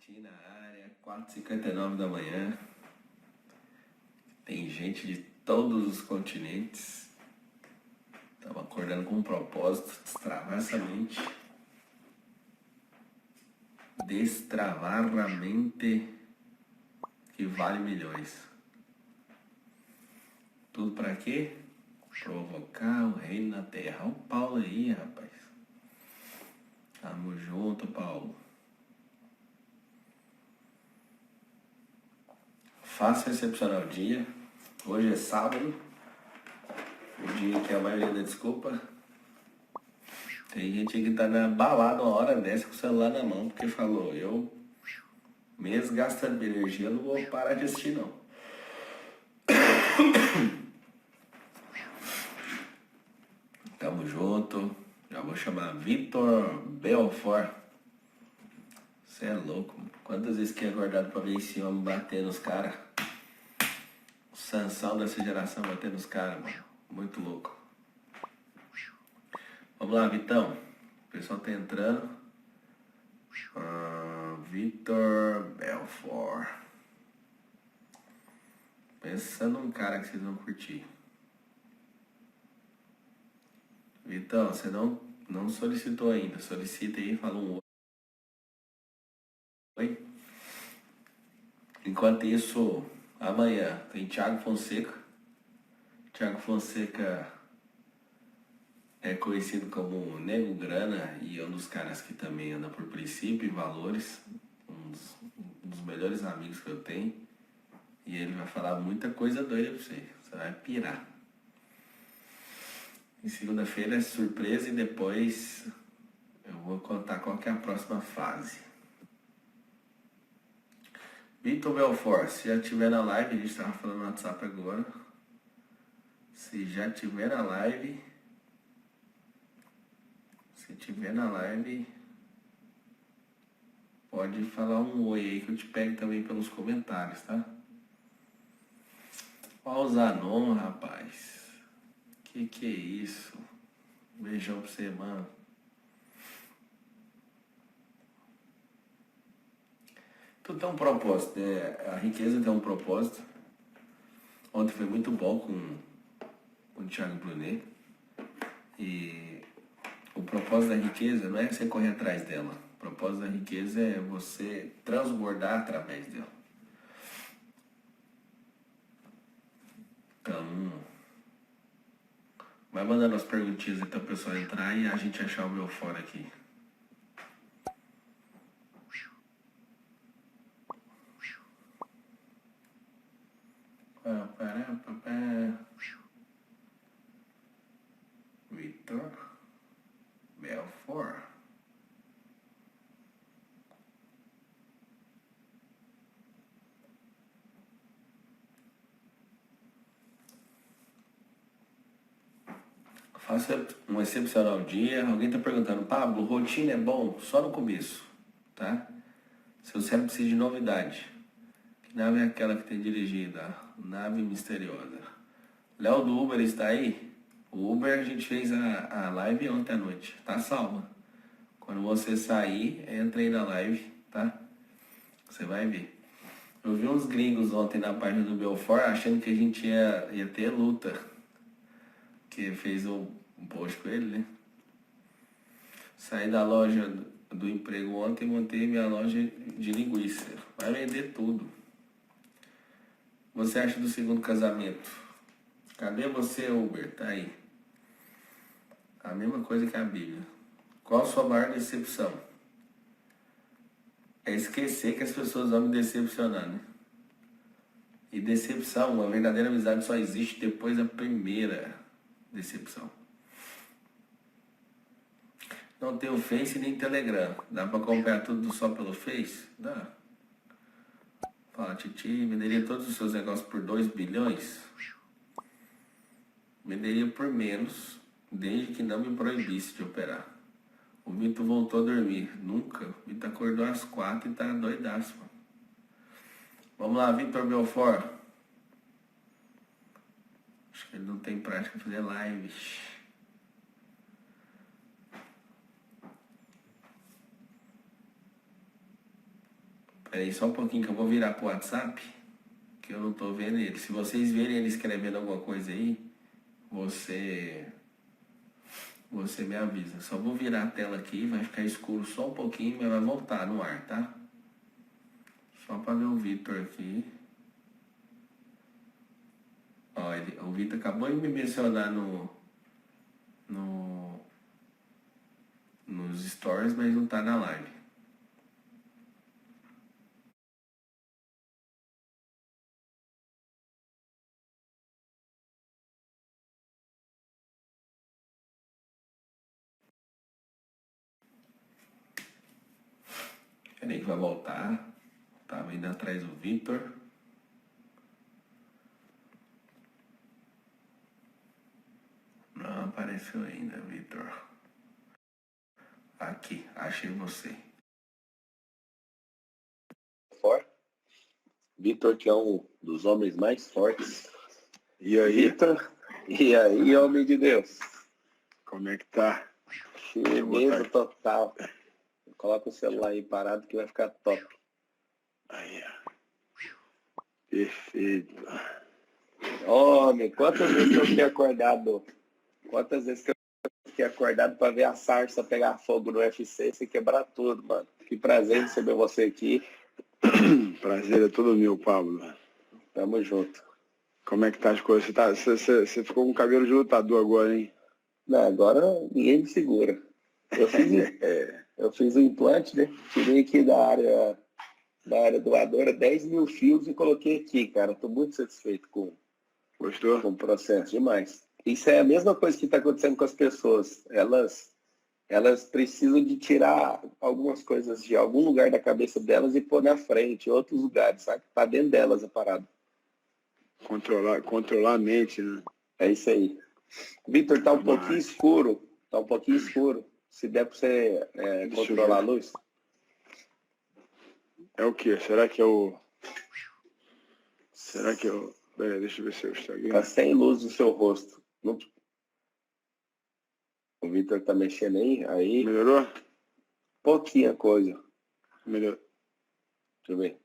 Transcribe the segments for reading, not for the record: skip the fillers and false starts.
Vitinho na área, 4h59 da manhã. Tem gente de todos os continentes. Estamos acordando com um propósito: destravar essa mente. Destravar a mente que vale milhões. Tudo para quê? Provocar o reino na terra. Olha o Paulo aí, rapaz. Tamo junto, Paulo. Faça excepcional dia. Hoje é sábado, o dia que a maioria dá desculpa. Tem gente que tá na balada uma hora dessa com o celular na mão, porque falou: eu, mesmo gastando energia, não vou parar de assistir não. Tamo junto. Já vou chamar Vitor Belfort. Você é louco, mano. Quantas vezes que é acordado pra ver esse homem bater nos caras? O Sansão dessa geração bater nos caras, mano. Muito louco. Vamos lá, Vitão. O pessoal tá entrando. Vitor Belfort. Pensa num cara que vocês vão curtir. Vitão, você não solicitou ainda. Solicita aí, fala um oi. Enquanto isso, amanhã tem Thiago Fonseca. Thiago Fonseca é conhecido como Nego Grana e é um dos caras que também anda por princípio e valores. Um dos melhores amigos que eu tenho. E ele vai falar muita coisa doida pra você. Você vai pirar. Em segunda-feira é surpresa e depois eu vou contar qual que é a próxima fase. Vitor Belfort, se já tiver na live, a gente estava falando no WhatsApp agora. Se já tiver na live, pode falar um oi aí que eu te pego também pelos comentários, tá? Pausanon, rapaz. Que é isso? Beijão pra você, mano. Tudo tem um propósito, né? A riqueza tem um propósito. Ontem foi muito bom com o Thiago Brunet. E o propósito da riqueza não é você correr atrás dela. O propósito da riqueza é você transbordar através dela. Então, vai mandando as perguntinhas até o pessoal entrar e a gente achar o meu fora aqui. Vitor Belfort. Faça um excepcional dia. Alguém está perguntando: Pablo, rotina é bom só no começo, tá? Seu cérebro precisa de novidade. Que nave é aquela que tem dirigido? A nave misteriosa. Léo do Uber está aí? O Uber, a gente fez a live ontem à noite. Tá salva. Quando você sair, entra aí na live, tá? Você vai ver. Eu vi uns gringos ontem na página do Belfort achando que a gente ia ter luta. Que fez um post com ele, né? Saí da loja do emprego ontem e montei minha loja de linguiça. Vai vender tudo. Você acha do segundo casamento? Cadê você, Uber? Tá aí. A mesma coisa que a Bíblia. Qual a sua maior decepção? É esquecer que as pessoas vão me decepcionar, né? E decepção, uma verdadeira amizade só existe depois da primeira decepção. Não tem o Face nem Telegram. Dá pra comprar tudo só pelo Face? Dá. Fala, Titi, venderia todos os seus negócios por 2 bilhões? Venderia por menos, desde que não me proibisse de operar. O Vitor voltou a dormir. Nunca. O Vitor acordou às 4 e tá doidaço, mano. Vamos lá, Vitor Belfort. Acho que ele não tem prática de fazer lives. Peraí só um pouquinho que eu vou virar pro WhatsApp, que eu não tô vendo ele. Se vocês verem ele escrevendo alguma coisa aí, você me avisa. Só vou virar a tela aqui, vai ficar escuro só um pouquinho, mas vai voltar no ar, tá? Só para ver o Vitor aqui. Ó, o Vitor acabou de me mencionar nos stories, mas não tá na live. Peraí que vai voltar. Tava indo atrás do Vitor. Não apareceu ainda, Vitor. Aqui, achei você. Forte. Vitor, que é um dos homens mais fortes. E aí? Vitor, e aí, homem de Deus? Como é que tá? Firmeza total. Coloca o celular aí parado que vai ficar top. Aí, ó. Perfeito. Homem, quantas vezes que eu fiquei acordado? Quantas vezes que eu fiquei acordado pra ver a sarça pegar fogo no UFC e se quebrar tudo, mano. Que prazer receber você aqui. Prazer é todo meu, Pablo. Tamo junto. Como é que tá as coisas? Você ficou com cabelo de lutador agora, hein? Não, agora ninguém me segura. Eu fiz um implante, né? Tirei aqui da área doadora 10 mil fios e coloquei aqui, cara. Tô muito satisfeito com Gostou? o processo, demais. Isso é a mesma coisa que está acontecendo com as pessoas. Elas precisam de tirar algumas coisas de algum lugar da cabeça delas e pôr na frente, em outros lugares, sabe? Tá dentro delas a parada. Controlar a mente, né? É isso aí. Vitor, tá um Demais. pouquinho escuro. Tá um pouquinho escuro. Se der para você controlar a luz. É o quê? Será que é o... Peraí, deixa eu ver se eu estou aqui. Tá sem luz no seu rosto. Não... O Vitor tá mexendo aí. Melhorou? Pouquinha coisa. Melhorou. Deixa eu ver.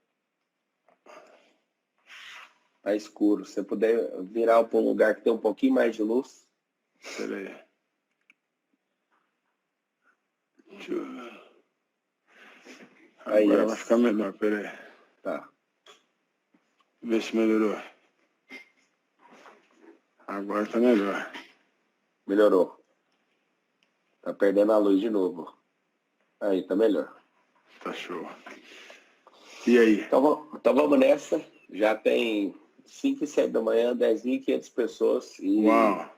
Tá escuro. Se você puder virar para um lugar que tem um pouquinho mais de luz. Peraí. Deixa eu ver. Agora vai ficar melhor, peraí. Tá. Vê se melhorou. Agora tá melhor. Melhorou. Tá perdendo a luz de novo. Aí, tá melhor. Tá show. E aí? Então vamos nessa. Já tem 5 e 7 da manhã, 10.500 pessoas. E Uau!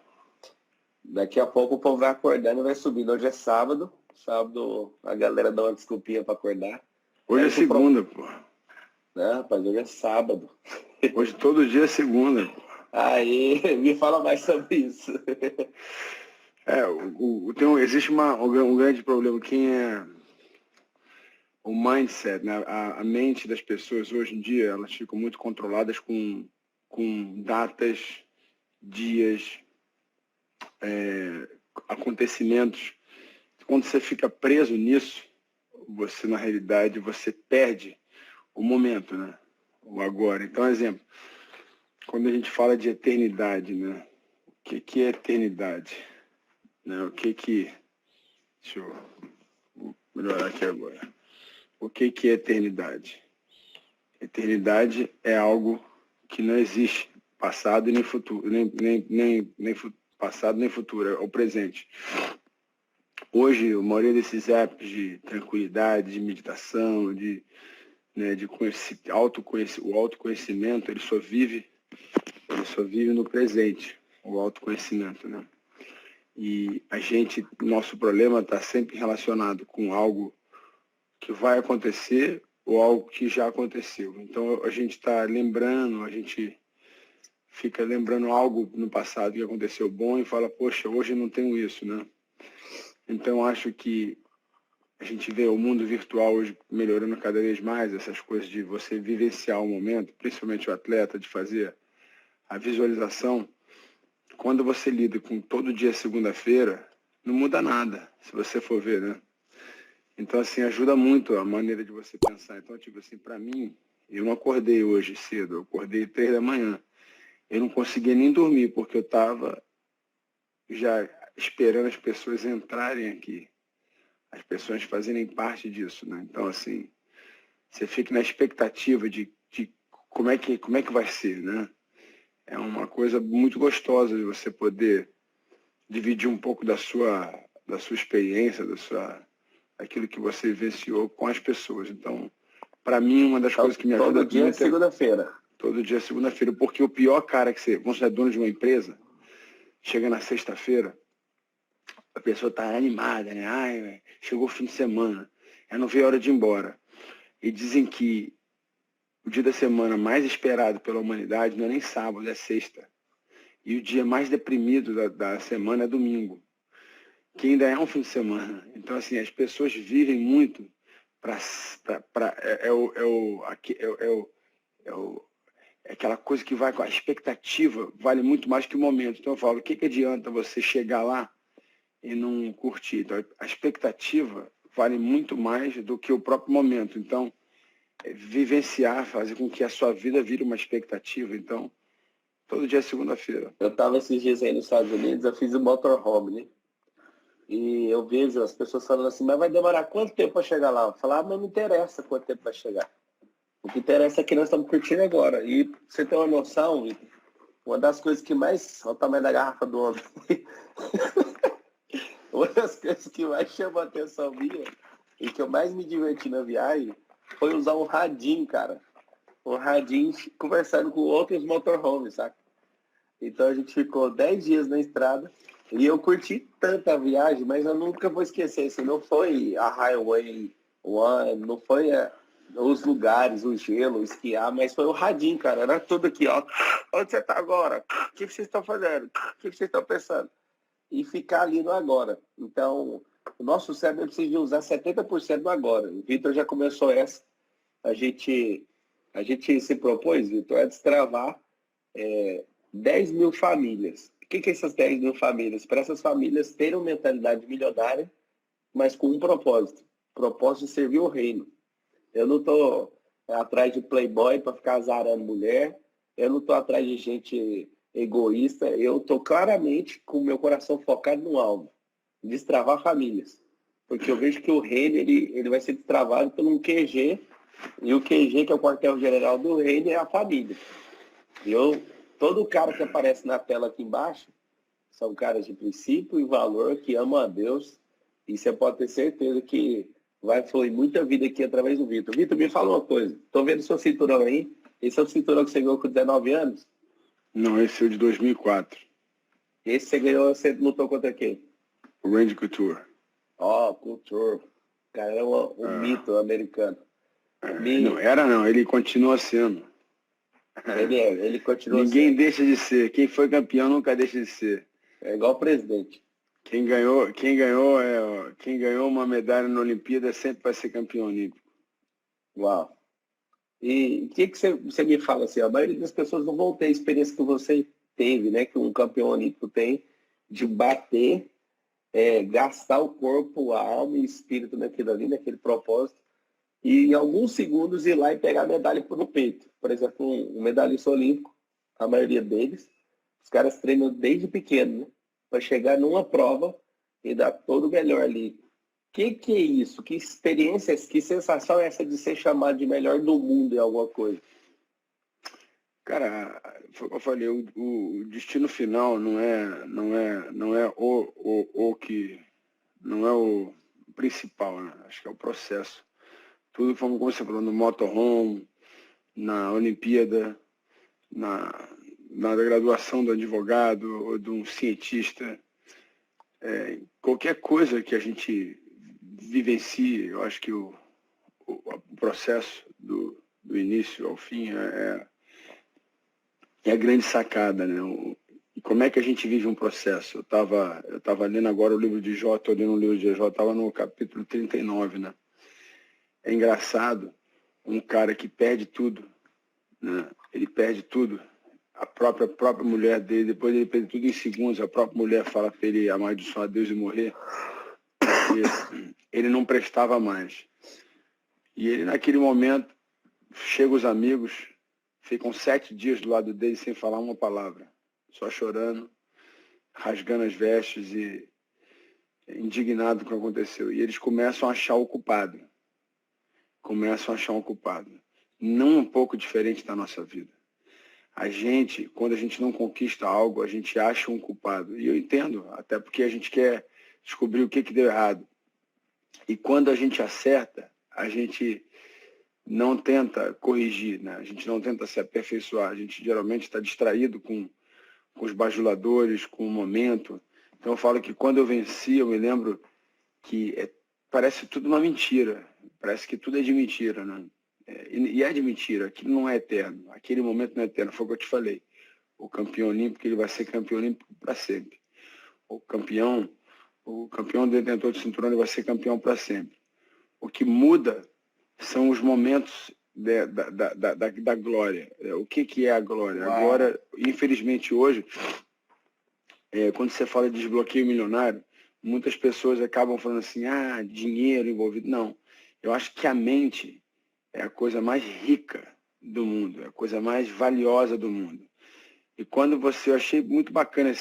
daqui a pouco o povo vai acordando e vai subindo. Hoje é sábado. Sábado a galera dá uma desculpinha pra acordar. Hoje é segunda, pô. Né, rapaz? Hoje é sábado. Hoje todo dia é segunda, pô. Aí, me fala mais sobre isso. Existe um grande problema. Quem é o mindset, né? A mente das pessoas hoje em dia, elas ficam muito controladas com datas, dias, acontecimentos. Quando você fica preso nisso, você na realidade você perde o momento, né? O agora. Então, exemplo, quando a gente fala de eternidade, né? O que é eternidade? Né? Deixa eu melhorar aqui agora. O que é eternidade? Eternidade é algo que não existe, passado e nem futuro, nem passado nem futuro, é o presente. Hoje, a maioria desses apps de tranquilidade, de meditação, de o autoconhecimento, ele só vive no presente, o autoconhecimento, né? E nosso problema está sempre relacionado com algo que vai acontecer ou algo que já aconteceu. Então a gente está lembrando, a gente fica lembrando algo no passado que aconteceu bom e fala, poxa, hoje eu não tenho isso, né? Então acho que a gente vê o mundo virtual hoje melhorando cada vez mais, essas coisas de você vivenciar o momento, principalmente o atleta, de fazer a visualização. Quando você lida com todo dia segunda-feira, não muda nada, se você for ver, né? Então, assim, ajuda muito a maneira de você pensar. Então, tipo assim, para mim, eu não acordei hoje cedo, eu acordei 3 da manhã. Eu não conseguia nem dormir, porque eu estava já esperando as pessoas entrarem aqui, as pessoas fazerem parte disso, né? Então, assim, você fica na expectativa de como é que vai ser, né? É uma coisa muito gostosa de você poder dividir um pouco da sua experiência, aquilo que você vivenciou com as pessoas. Então, para mim, uma das coisas que me ajuda Todo dia é muito segunda-feira. todo dia é segunda-feira, porque o pior cara que você, vamos ser dono de uma empresa, chega na sexta-feira, a pessoa está animada, né? Ai, chegou o fim de semana, eu não vejo a hora de ir embora. E dizem que o dia da semana mais esperado pela humanidade não é nem sábado, é sexta. E o dia mais deprimido da semana é domingo, que ainda é um fim de semana. Então, assim, as pessoas vivem muito é aquela coisa que vai com a expectativa, vale muito mais que o momento. Então eu falo, o que adianta você chegar lá e não curtir? Então, a expectativa vale muito mais do que o próprio momento. Então, vivenciar, fazer com que a sua vida vire uma expectativa. Então, todo dia é segunda-feira. Eu estava esses dias aí nos Estados Unidos, eu fiz o motorhome, né? E eu vejo as pessoas falando assim, mas vai demorar quanto tempo para chegar lá? Eu falo, mas não interessa quanto tempo vai chegar. O que interessa é que nós estamos curtindo agora. E pra você ter uma noção, Vitor, uma das coisas que mais... Olha o tamanho da garrafa do homem. Uma das coisas que mais chamou a atenção minha e que eu mais me diverti na viagem foi usar um radinho, cara. Um radinho conversando com outros motorhomes, saca? Então a gente ficou 10 dias na estrada e eu curti tanta viagem, mas eu nunca vou esquecer, assim, não foi a Highway One, não foi os lugares, o gelo, esquiar, mas foi o radinho, cara. Era tudo aqui, ó. Onde você tá agora? O que vocês estão fazendo? O que vocês estão pensando? E ficar ali no agora. Então, o nosso cérebro precisa de usar 70% do agora. O Vitor já começou essa. A gente se propôs, Vitor, a destravar 10 mil famílias. O que é essas 10 mil famílias? Para essas famílias terem uma mentalidade milionária, mas com um propósito. Propósito de servir o reino. Eu não estou atrás de playboy para ficar azarando mulher. Eu não estou atrás de gente egoísta. Eu estou claramente com o meu coração focado no alvo. Destravar famílias. Porque eu vejo que o reino ele vai ser destravado por um QG. E o QG, que é o quartel-general do reino, é a família. Todo cara que aparece na tela aqui embaixo são caras de princípio e valor que amam a Deus. E você pode ter certeza que vai fluir muita vida aqui através do Vitor. Vitor, me fala uma coisa. Estou vendo seu cinturão aí. Esse é o cinturão que você ganhou com 19 anos? Não, esse é o de 2004. Esse você ganhou, você lutou contra quem? O Randy Couture. Ó, Couture. Cara, é um mito americano. Não era não, ele continua sendo. Ele continua Ninguém sendo. deixa de ser. Quem foi campeão nunca deixa de ser. É igual o presidente. Quem ganhou uma medalha na Olimpíada sempre vai ser campeão olímpico. Uau. E o que você me fala assim? A maioria das pessoas não vão ter a experiência que você teve, né? Que um campeão olímpico tem de bater, gastar o corpo, a alma e o espírito naquilo ali, naquele propósito, e em alguns segundos ir lá e pegar a medalha no peito. Por exemplo, um medalhista olímpico, a maioria deles, os caras treinam desde pequeno, né? Para chegar numa prova e dar todo o melhor ali. O que é isso? Que experiência, que sensação é essa de ser chamado de melhor do mundo em alguma coisa? Cara, foi o que eu falei, o destino final não é o principal, né? Acho que é o processo. Tudo como você falou, no motorhome, na Olimpíada, na graduação do advogado ou de um cientista, qualquer coisa que a gente vivencie, eu acho que o processo do início ao fim é a grande sacada, né? E como é que a gente vive um processo? Eu tava lendo agora o livro de Jó, estou lendo o livro de Jó, estava no capítulo 39, né? É engraçado, um cara que perde tudo, né? Ele perde tudo. A própria mulher dele, depois ele perde tudo em segundos, a própria mulher fala para ele amaldiçoar a Deus e morrer. ele não prestava mais. E ele, naquele momento, chega os amigos, ficam 7 dias do lado dele sem falar uma palavra, só chorando, rasgando as vestes e indignado com o que aconteceu. E eles começam a achar o culpado. Não um pouco diferente da nossa vida. A gente, quando a gente não conquista algo, a gente acha um culpado. E eu entendo, até porque a gente quer descobrir o que deu errado. E quando a gente acerta, a gente não tenta corrigir, né? A gente não tenta se aperfeiçoar. A gente geralmente está distraído com os bajuladores, com o momento. Então eu falo que quando eu venci, eu me lembro que parece tudo uma mentira. Parece que tudo é de mentira, né? E é de mentira. Aquilo não é eterno. Aquele momento não é eterno. Foi o que eu te falei. O campeão olímpico, ele vai ser campeão olímpico para sempre. O campeão detentor de cinturão, ele vai ser campeão para sempre. O que muda são os momentos da glória. O que é a glória? Uau. A glória, infelizmente, hoje, quando você fala de desbloqueio milionário, muitas pessoas acabam falando assim, dinheiro envolvido. Não. Eu acho que a mente é a coisa mais rica do mundo, é a coisa mais valiosa do mundo. E quando eu achei muito bacana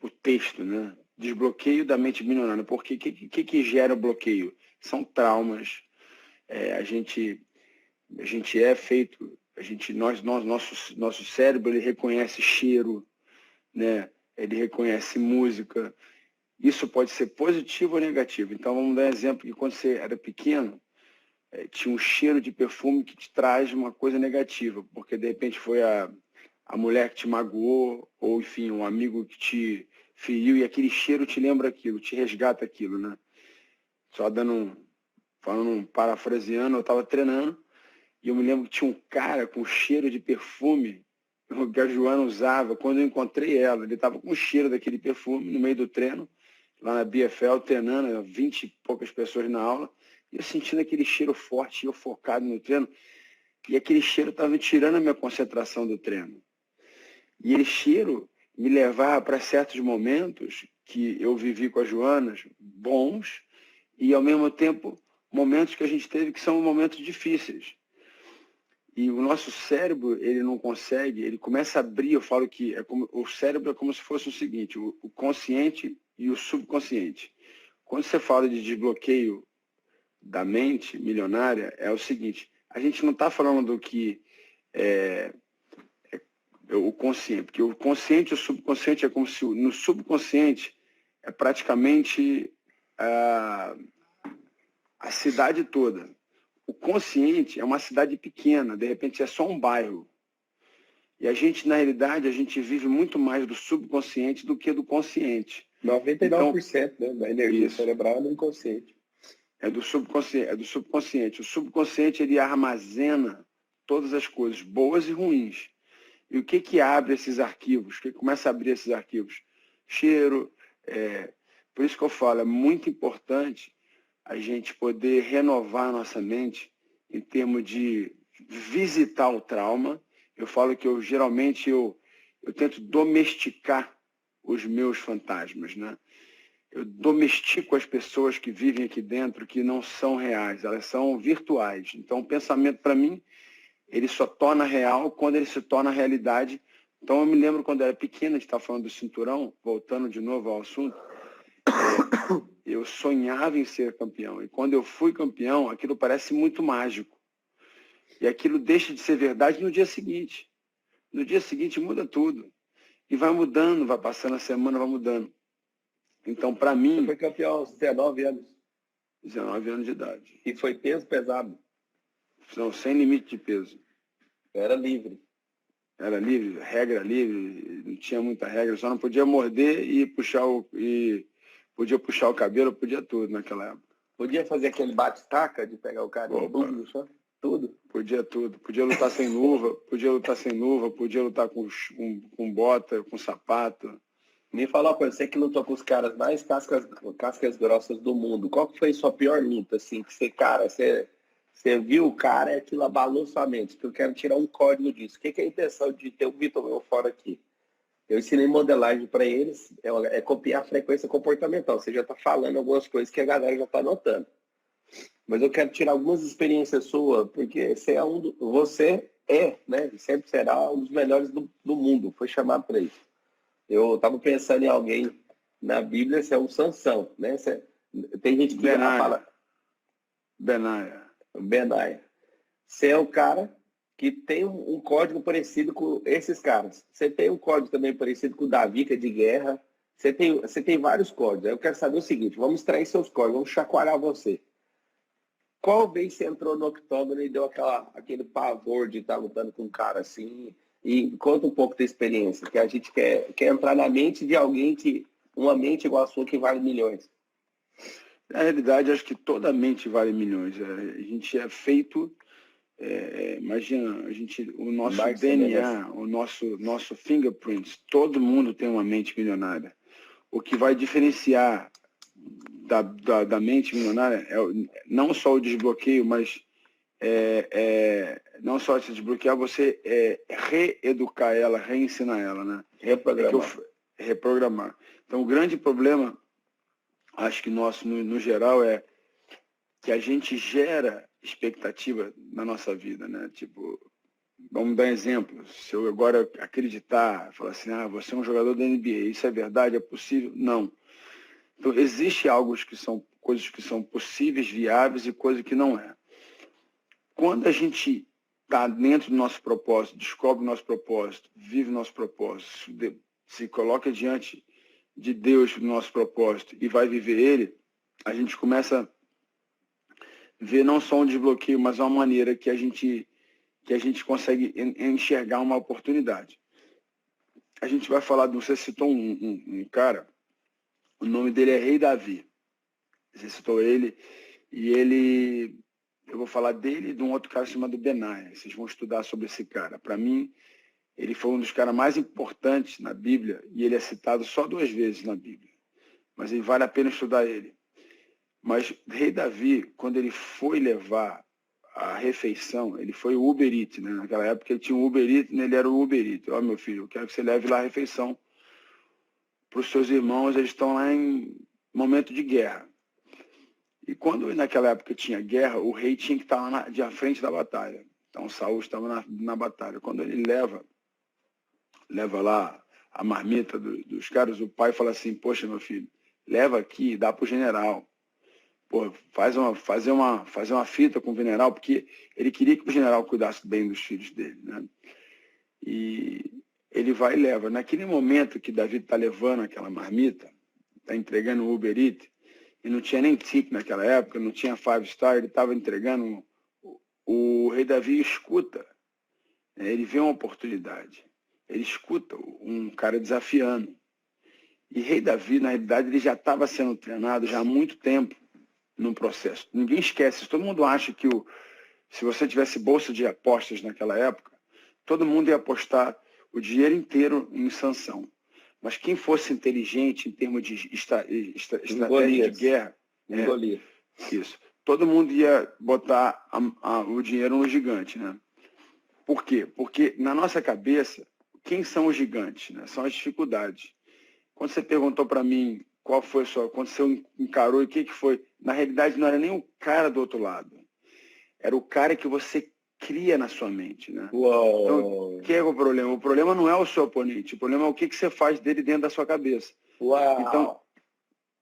o texto, né? Desbloqueio da mente milionária. Porque o que gera o bloqueio? São traumas. A gente é feito, nosso cérebro, ele reconhece cheiro, né? Ele reconhece música. Isso pode ser positivo ou negativo. Então vamos dar um exemplo que quando você era pequeno, tinha um cheiro de perfume que te traz uma coisa negativa, porque de repente foi a mulher que te magoou, ou enfim, um amigo que te feriu, e aquele cheiro te lembra aquilo, te resgata aquilo, né? Só parafraseando, eu estava treinando, e eu me lembro que tinha um cara com cheiro de perfume, que a Joana usava. Quando eu encontrei ela, ele estava com o cheiro daquele perfume no meio do treino, lá na BFL, treinando, 20 e poucas pessoas na aula, e eu sentindo aquele cheiro forte, e eu focado no treino, e aquele cheiro estava tirando a minha concentração do treino. E aquele cheiro me levava para certos momentos que eu vivi com a Joana, bons, e ao mesmo tempo momentos que a gente teve que são momentos difíceis. E o nosso cérebro, ele não consegue, ele começa a abrir. Eu falo que o cérebro é como se fosse o seguinte, o consciente e o subconsciente. Quando você fala de desbloqueio da mente milionária, é o seguinte, a gente não está falando do que o consciente, porque o consciente e o subconsciente é como se no subconsciente é praticamente a cidade toda. O consciente é uma cidade pequena, de repente é só um bairro. E a gente, na realidade, a gente vive muito mais do subconsciente do que do consciente. 99%, então, né, da energia isso. cerebral é no inconsciente. É do subconsciente. O subconsciente, ele armazena todas as coisas, boas e ruins. E o que abre esses arquivos? O que começa a abrir esses arquivos? Cheiro. Por isso que eu falo, é muito importante a gente poder renovar a nossa mente em termos de visitar o trauma. Eu falo que geralmente eu tento domesticar os meus fantasmas, né? Eu domestico as pessoas que vivem aqui dentro, que não são reais, elas são virtuais. Então, o pensamento, para mim, ele só torna real quando ele se torna realidade. Então, eu me lembro quando eu era pequena, a gente estava falando do cinturão, voltando de novo ao assunto, eu sonhava em ser campeão. E quando eu fui campeão, aquilo parece muito mágico. E aquilo deixa de ser verdade no dia seguinte. No dia seguinte muda tudo. E vai mudando, vai passando a semana, vai mudando. Então, para mim... Você foi campeão aos 19 anos. 19 anos de idade. E foi peso pesado. Não, sem limite de peso. Era livre. Era livre, regra livre, não tinha muita regra, só não podia morder e podia puxar o cabelo, podia tudo naquela época. Podia fazer aquele bate-taca de pegar o cara e bum no chão? Tudo? Podia tudo. Podia lutar sem luva, podia lutar com bota, com sapato. Me fala uma coisa, você que lutou com os caras mais cascas grossas do mundo, qual que foi sua pior luta, assim, que você viu o cara e aquilo abalou sua mente, que eu quero tirar um código disso. O que é a intenção de ter o Vitor Belfort aqui? Eu ensinei modelagem para eles, é copiar a frequência comportamental. Você já está falando algumas coisas que a galera já está notando. Mas eu quero tirar algumas experiências suas, porque você é, né? Sempre será um dos melhores do mundo. Foi chamado para isso. Eu estava pensando em alguém na Bíblia, você é um Sansão, né? Tem gente que fala Benaia. Você é o cara que tem um código parecido com esses caras. Você tem um código também parecido com o Davi, que é de guerra. Você tem vários códigos. Eu quero saber o seguinte, vamos extrair seus códigos, vamos chacoalhar você. Qual vez você entrou no octógono e deu aquele pavor de estar lutando com um cara assim? E conta um pouco da experiência, que a gente quer entrar na mente de alguém uma mente igual a sua que vale milhões. Na realidade, acho que toda mente vale milhões. A gente é feito... imagina, o nosso DNA, o nosso fingerprints, todo mundo tem uma mente milionária. O que vai diferenciar da mente milionária é não só o desbloqueio, mas não só se desbloquear, você reeducar ela, reensinar ela, né? Reprogramar. Então, o grande problema, acho que nosso, no geral, é que a gente gera expectativa na nossa vida, né? Tipo, vamos dar um exemplo. Se eu agora acreditar, falar assim, você é um jogador da NBA, isso é verdade, é possível? Não. Então, existe coisas que são possíveis, viáveis e coisas que não é. Quando a gente está dentro do nosso propósito, descobre o nosso propósito, vive o nosso propósito, se coloca diante de Deus o nosso propósito e vai viver ele, a gente começa a ver não só um desbloqueio, mas uma maneira que a gente consegue enxergar uma oportunidade. A gente vai falar, você citou um cara, o nome dele é Rei Davi. Você citou ele, e eu vou falar dele e de um outro cara chamado Benaia. Vocês vão estudar sobre esse cara. Para mim, ele foi um dos caras mais importantes na Bíblia, e ele é citado só 2 vezes na Bíblia. Mas vale a pena estudar ele. Mas Rei Davi, quando ele foi levar a refeição, ele foi o Uber Eats, né? Naquela época ele tinha um Uber Eats, né? Ele era o Uber Eats. Ó, meu filho, eu quero que você leve lá a refeição para os seus irmãos, eles estão lá em momento de guerra. E quando naquela época tinha guerra, o rei tinha que estar lá à frente da batalha. Então Saul estava na batalha. Quando ele leva lá a marmita dos caras, o pai fala assim, poxa, meu filho, leva aqui e dá para o general. Pô, fazer uma fita com o general, porque ele queria que o general cuidasse bem dos filhos dele, né? E ele vai e leva. Naquele momento que Davi está levando aquela marmita, está entregando o Uber Eats, e não tinha nem tip naquela época, não tinha 5-star, ele estava entregando, o rei Davi escuta, né? Ele vê uma oportunidade, ele escuta um cara desafiando. E rei Davi, na realidade, ele já estava sendo treinado já há muito tempo no processo. Ninguém esquece, todo mundo acha que se você tivesse bolsa de apostas naquela época, todo mundo ia apostar o dinheiro inteiro em Sansão. Mas quem fosse inteligente em termos de estratégia de guerra, isso, todo mundo ia botar o dinheiro no gigante, né? Por quê? Porque na nossa cabeça, quem são os gigantes, né? São as dificuldades. Quando você perguntou para mim qual foi quando você encarou e o que foi, na realidade não era nem o cara do outro lado, era o cara que você cria na sua mente, né? Uou. Então, o que é o problema? O problema não é o seu oponente, o problema é o que você faz dele dentro da sua cabeça. Uau. Então,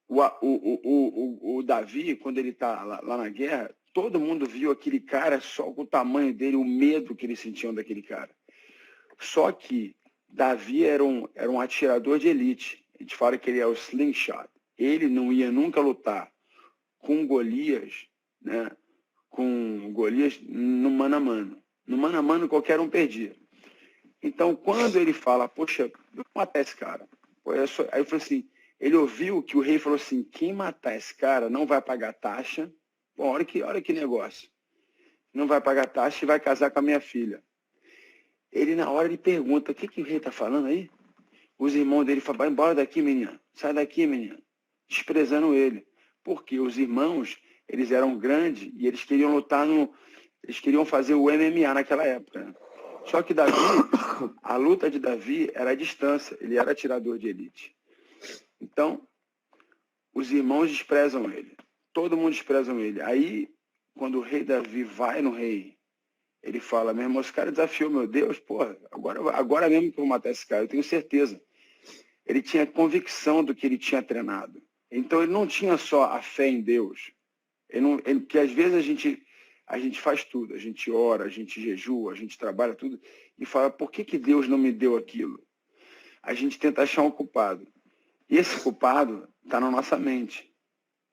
o Davi, quando ele está lá na guerra, todo mundo viu aquele cara só com o tamanho dele, o medo que eles sentiam daquele cara. Só que Davi era um atirador de elite. A gente fala que ele é o slingshot. Ele não ia nunca lutar com Golias, né? Com Golias no mano a mano. No mano a mano, qualquer um perdia. Então, quando ele fala, poxa, eu vou matar esse cara. Aí eu falei assim, ele ouviu que o rei falou assim, quem matar esse cara não vai pagar taxa. Bom, olha que negócio. Não vai pagar taxa e vai casar com a minha filha. Ele, na hora, ele pergunta, o que o rei está falando aí? Os irmãos dele falam, vai embora daqui, menina. Sai daqui, menina. Desprezando ele. Porque os irmãos, eles eram grandes e eles queriam lutar eles queriam fazer o MMA naquela época, né? Só que Davi, a luta de Davi era à distância, ele era atirador de elite. Então, os irmãos desprezam ele, todo mundo despreza ele. Aí, quando o rei Davi vai no rei, ele fala, meu irmão, esse cara desafiou meu Deus, porra, agora mesmo que eu vou matar esse cara, eu tenho certeza. Ele tinha convicção do que ele tinha treinado. Então, ele não tinha só a fé em Deus, porque às vezes a gente faz tudo, a gente ora, a gente jejua, a gente trabalha tudo, e fala, por que Deus não me deu aquilo? A gente tenta achar um culpado. E esse culpado está na nossa mente.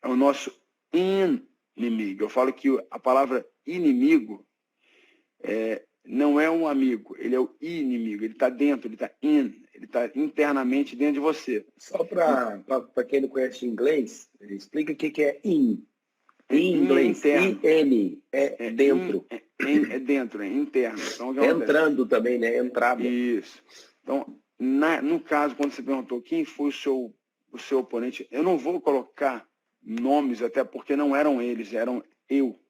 É o nosso inimigo. Eu falo que a palavra inimigo não é um amigo, ele é o inimigo, ele está dentro, ele está internamente dentro de você. Só para quem não conhece inglês, explica o que é in. Em inglês, IN, dentro. É dentro, é interno. Então, entrando também, né? Entrada. Isso. Então, no caso, quando você perguntou quem foi o seu oponente, eu não vou colocar nomes, até porque não eram eles, eram eu.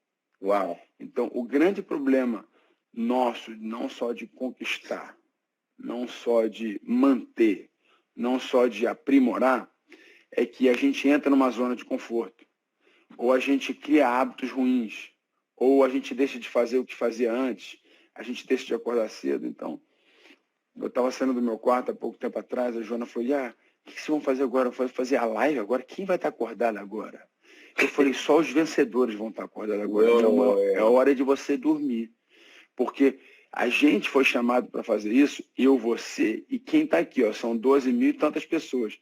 Uau. Então, o grande problema nosso, não só de conquistar, não só de manter, não só de aprimorar, é que a gente entra numa zona de conforto. Ou a gente cria hábitos ruins, ou a gente deixa de fazer o que fazia antes, a gente deixa de acordar cedo. Então, eu estava saindo do meu quarto há pouco tempo atrás, a Joana falou, o que vocês vão fazer agora? Eu falei, fazer a live agora? Quem vai estar acordado agora? Eu falei, só os vencedores vão estar acordados agora. Então, é hora de você dormir. Porque a gente foi chamado para fazer isso, eu, você e quem está aqui, são 12 mil e tantas pessoas.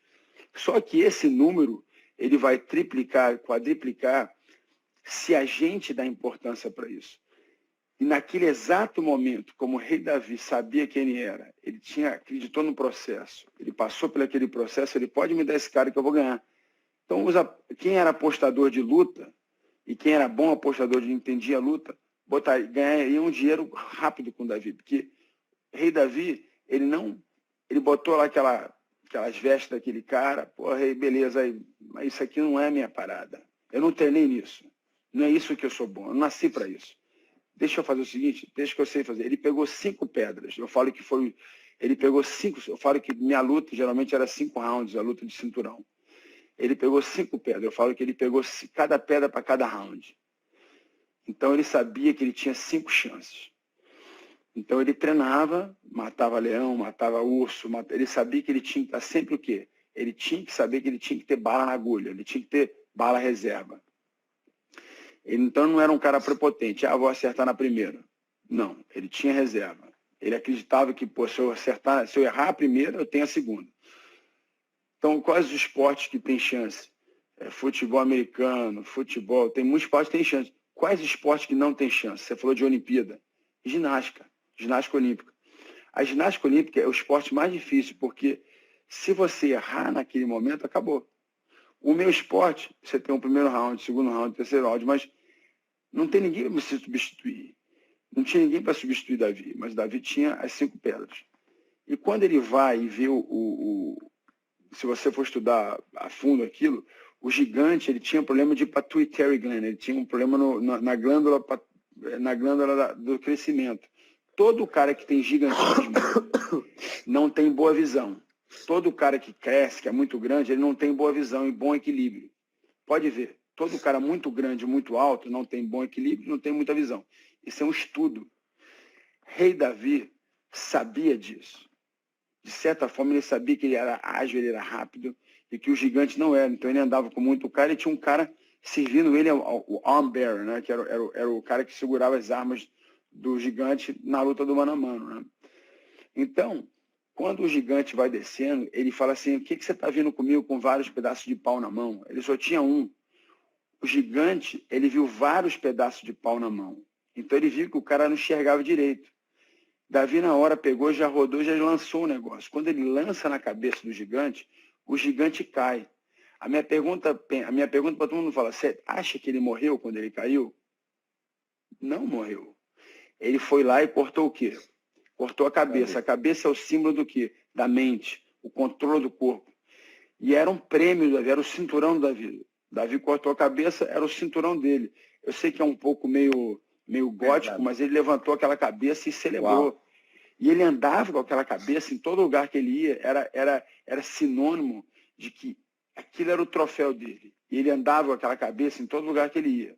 Só que esse número, ele vai triplicar, quadriplicar, se a gente dá importância para isso. E naquele exato momento, como o rei Davi sabia quem ele era, ele acreditou no processo, ele passou por aquele processo, ele pode me dar esse cara que eu vou ganhar. Então, quem era apostador de luta, e quem era bom apostador de entendia a luta, ganharia um dinheiro rápido com Davi. Porque o rei Davi, ele botou lá aquelas vestes daquele cara, pô, rei, beleza, mas isso aqui não é a minha parada. Eu não treinei nisso. Não é isso que eu sou bom, eu não nasci para isso. Deixa eu fazer o seguinte, deixa que eu sei fazer. Ele pegou 5 pedras. Eu falo que ele pegou 5, eu falo que minha luta geralmente era 5 rounds, a luta de cinturão. Ele pegou 5 pedras, eu falo que ele pegou cada pedra para cada round. Então ele sabia que ele tinha 5 chances. Então ele treinava, matava leão, matava urso, ele sabia que ele tinha que estar sempre o quê? Ele tinha que saber que ele tinha que ter bala na agulha, ele tinha que ter bala reserva. Ele, então não era um cara prepotente, vou acertar na primeira. Não, ele tinha reserva. Ele acreditava que, se eu errar a primeira, eu tenho a segunda. Então, quais os esportes que tem chance? Futebol americano, futebol, tem muitos esportes que tem chance. Quais esportes que não tem chance? Você falou de Olimpíada. Ginástica olímpica. A ginástica olímpica é o esporte mais difícil, porque se você errar naquele momento, acabou. O meu esporte, você tem o primeiro round, segundo round, terceiro round, mas não tem ninguém para se substituir. Não tinha ninguém para substituir Davi, mas Davi tinha as 5 pedras. E quando ele vai e vê se você for estudar a fundo aquilo, o gigante, ele tinha um problema de pituitary gland, ele tinha um problema na glândula do crescimento. Todo cara que tem gigantismo não tem boa visão. Todo cara que cresce, que é muito grande, ele não tem boa visão e bom equilíbrio. Pode ver. Todo cara muito grande, muito alto, não tem bom equilíbrio, não tem muita visão. Isso é um estudo. Rei Davi sabia disso. De certa forma, ele sabia que ele era ágil, ele era rápido, e que o gigante não era. Então, ele andava com muito cara e tinha um cara servindo ele, o arm bearer, né? Que era o cara que segurava as armas do gigante na luta do mano a mano. Né? Então, quando o gigante vai descendo, ele fala assim, o que você está vindo comigo com vários pedaços de pau na mão? Ele só tinha um. O gigante, ele viu vários pedaços de pau na mão. Então, ele viu que o cara não enxergava direito. Davi, na hora, pegou, já rodou, já lançou o negócio. Quando ele lança na cabeça do gigante, o gigante cai. A minha pergunta para todo mundo fala, você acha que ele morreu quando ele caiu? Não morreu. Ele foi lá e cortou o quê? Cortou a cabeça. A cabeça é o símbolo do quê? Da mente, o controle do corpo. E era um prêmio, Davi, era o cinturão do Davi. Davi cortou a cabeça, era o cinturão dele. Eu sei que é um pouco meio gótico, mas ele levantou aquela cabeça e celebrou. Uau. E ele andava com aquela cabeça em todo lugar que ele ia, era sinônimo de que aquilo era o troféu dele. E ele andava com aquela cabeça em todo lugar que ele ia.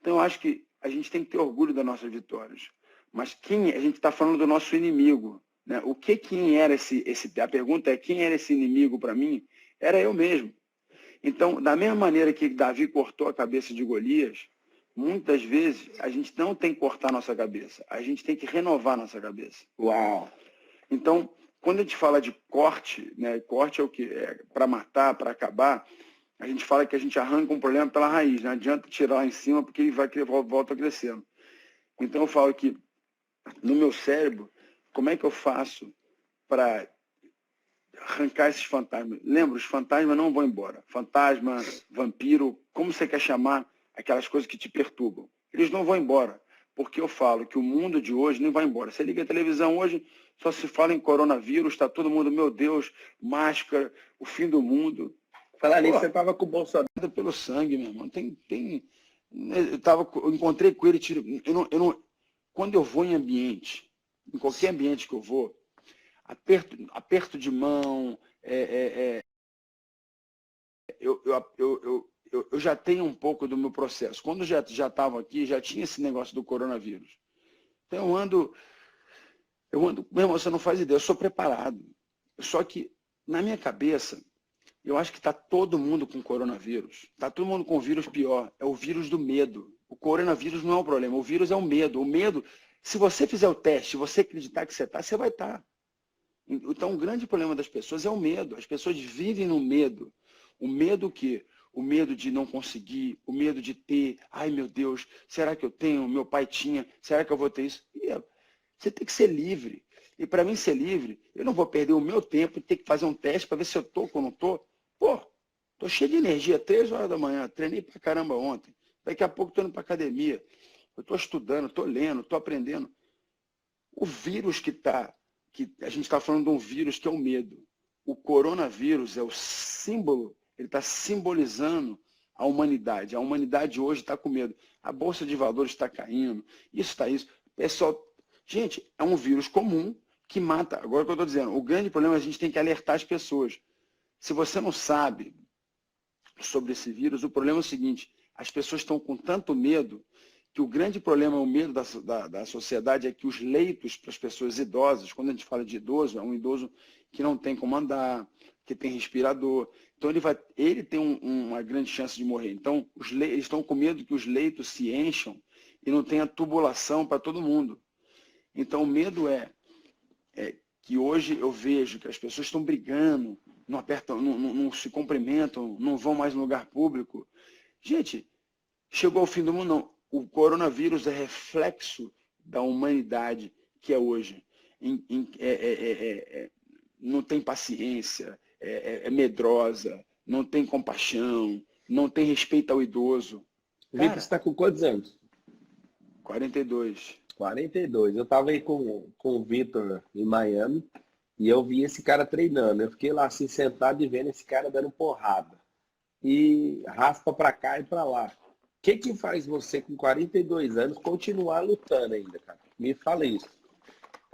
Então, eu acho que a gente tem que ter orgulho das nossas vitórias. Mas a gente está falando do nosso inimigo, né? Quem era a pergunta é, quem era esse inimigo para mim? Era eu mesmo. Então, da mesma maneira que Davi cortou a cabeça de Golias, muitas vezes a gente não tem que cortar nossa cabeça, a gente tem que renovar nossa cabeça. Uau! Então, quando a gente fala de corte, né? Corte é o quê? É para matar, para acabar. A gente fala que a gente arranca um problema pela raiz, não adianta tirar lá em cima porque ele volta crescendo. Então eu falo que no meu cérebro, como é que eu faço para arrancar esses fantasmas? Lembra, os fantasmas não vão embora. Fantasma, vampiro, como você quer chamar aquelas coisas que te perturbam? Eles não vão embora, porque eu falo que o mundo de hoje não vai embora. Você liga a televisão hoje, só se fala em coronavírus, está todo mundo, meu Deus, máscara, o fim do mundo. Falar nisso, você estava com o Bolsonaro. Pelo sangue, meu irmão. Eu encontrei com ele, quando eu vou em ambiente, em qualquer ambiente que eu vou, aperto de mão, eu já tenho um pouco do meu processo. Quando já estavam aqui, já tinha esse negócio do coronavírus. Então eu ando, meu irmão, você não faz ideia, eu sou preparado. Só que, na minha cabeça, eu acho que está todo mundo com coronavírus. Está todo mundo com o vírus pior. É o vírus do medo. O coronavírus não é o problema. O vírus é o medo. O medo, se você fizer o teste, se você acreditar que você está, você vai estar. Então, o grande problema das pessoas é o medo. As pessoas vivem no medo. O medo o quê? O medo de não conseguir, o medo de ter. Ai, meu Deus, será que eu tenho? Meu pai tinha. Será que eu vou ter isso? Você tem que ser livre. E para mim ser livre, eu não vou perder o meu tempo e ter que fazer um teste para ver se eu estou ou não estou. Pô, tô cheio de energia, 3 horas da manhã, treinei pra caramba ontem. Daqui a pouco tô indo pra academia. Eu tô estudando, tô lendo, tô aprendendo. O vírus que a gente está falando de um vírus que é o medo. O coronavírus é o símbolo, ele está simbolizando a humanidade. A humanidade hoje está com medo. A bolsa de valores está caindo, isso está isso. Pessoal, gente, é um vírus comum que mata. Agora o que eu estou dizendo, o grande problema é a gente tem que alertar as pessoas. Se você não sabe sobre esse vírus, o problema é o seguinte, as pessoas estão com tanto medo que o grande problema, o medo da sociedade é que os leitos para as pessoas idosas, quando a gente fala de idoso, é um idoso que não tem como andar, que tem respirador, então ele tem uma grande chance de morrer. Então, eles estão com medo que os leitos se encham e não tenha tubulação para todo mundo. Então, o medo é que hoje eu vejo que as pessoas estão brigando, não apertam, não se cumprimentam, não vão mais no lugar público. Gente, chegou ao fim do mundo, não. O coronavírus é reflexo da humanidade que é hoje. Não tem paciência, é medrosa, não tem compaixão, não tem respeito ao idoso. Vitor, você está com quantos anos? 42. 42. Eu estava aí com o Vitor em Miami e eu vi esse cara treinando. Eu fiquei lá assim sentado e vendo esse cara dando porrada. E raspa para cá e para lá. O que faz você com 42 anos continuar lutando ainda, cara? Me fala isso.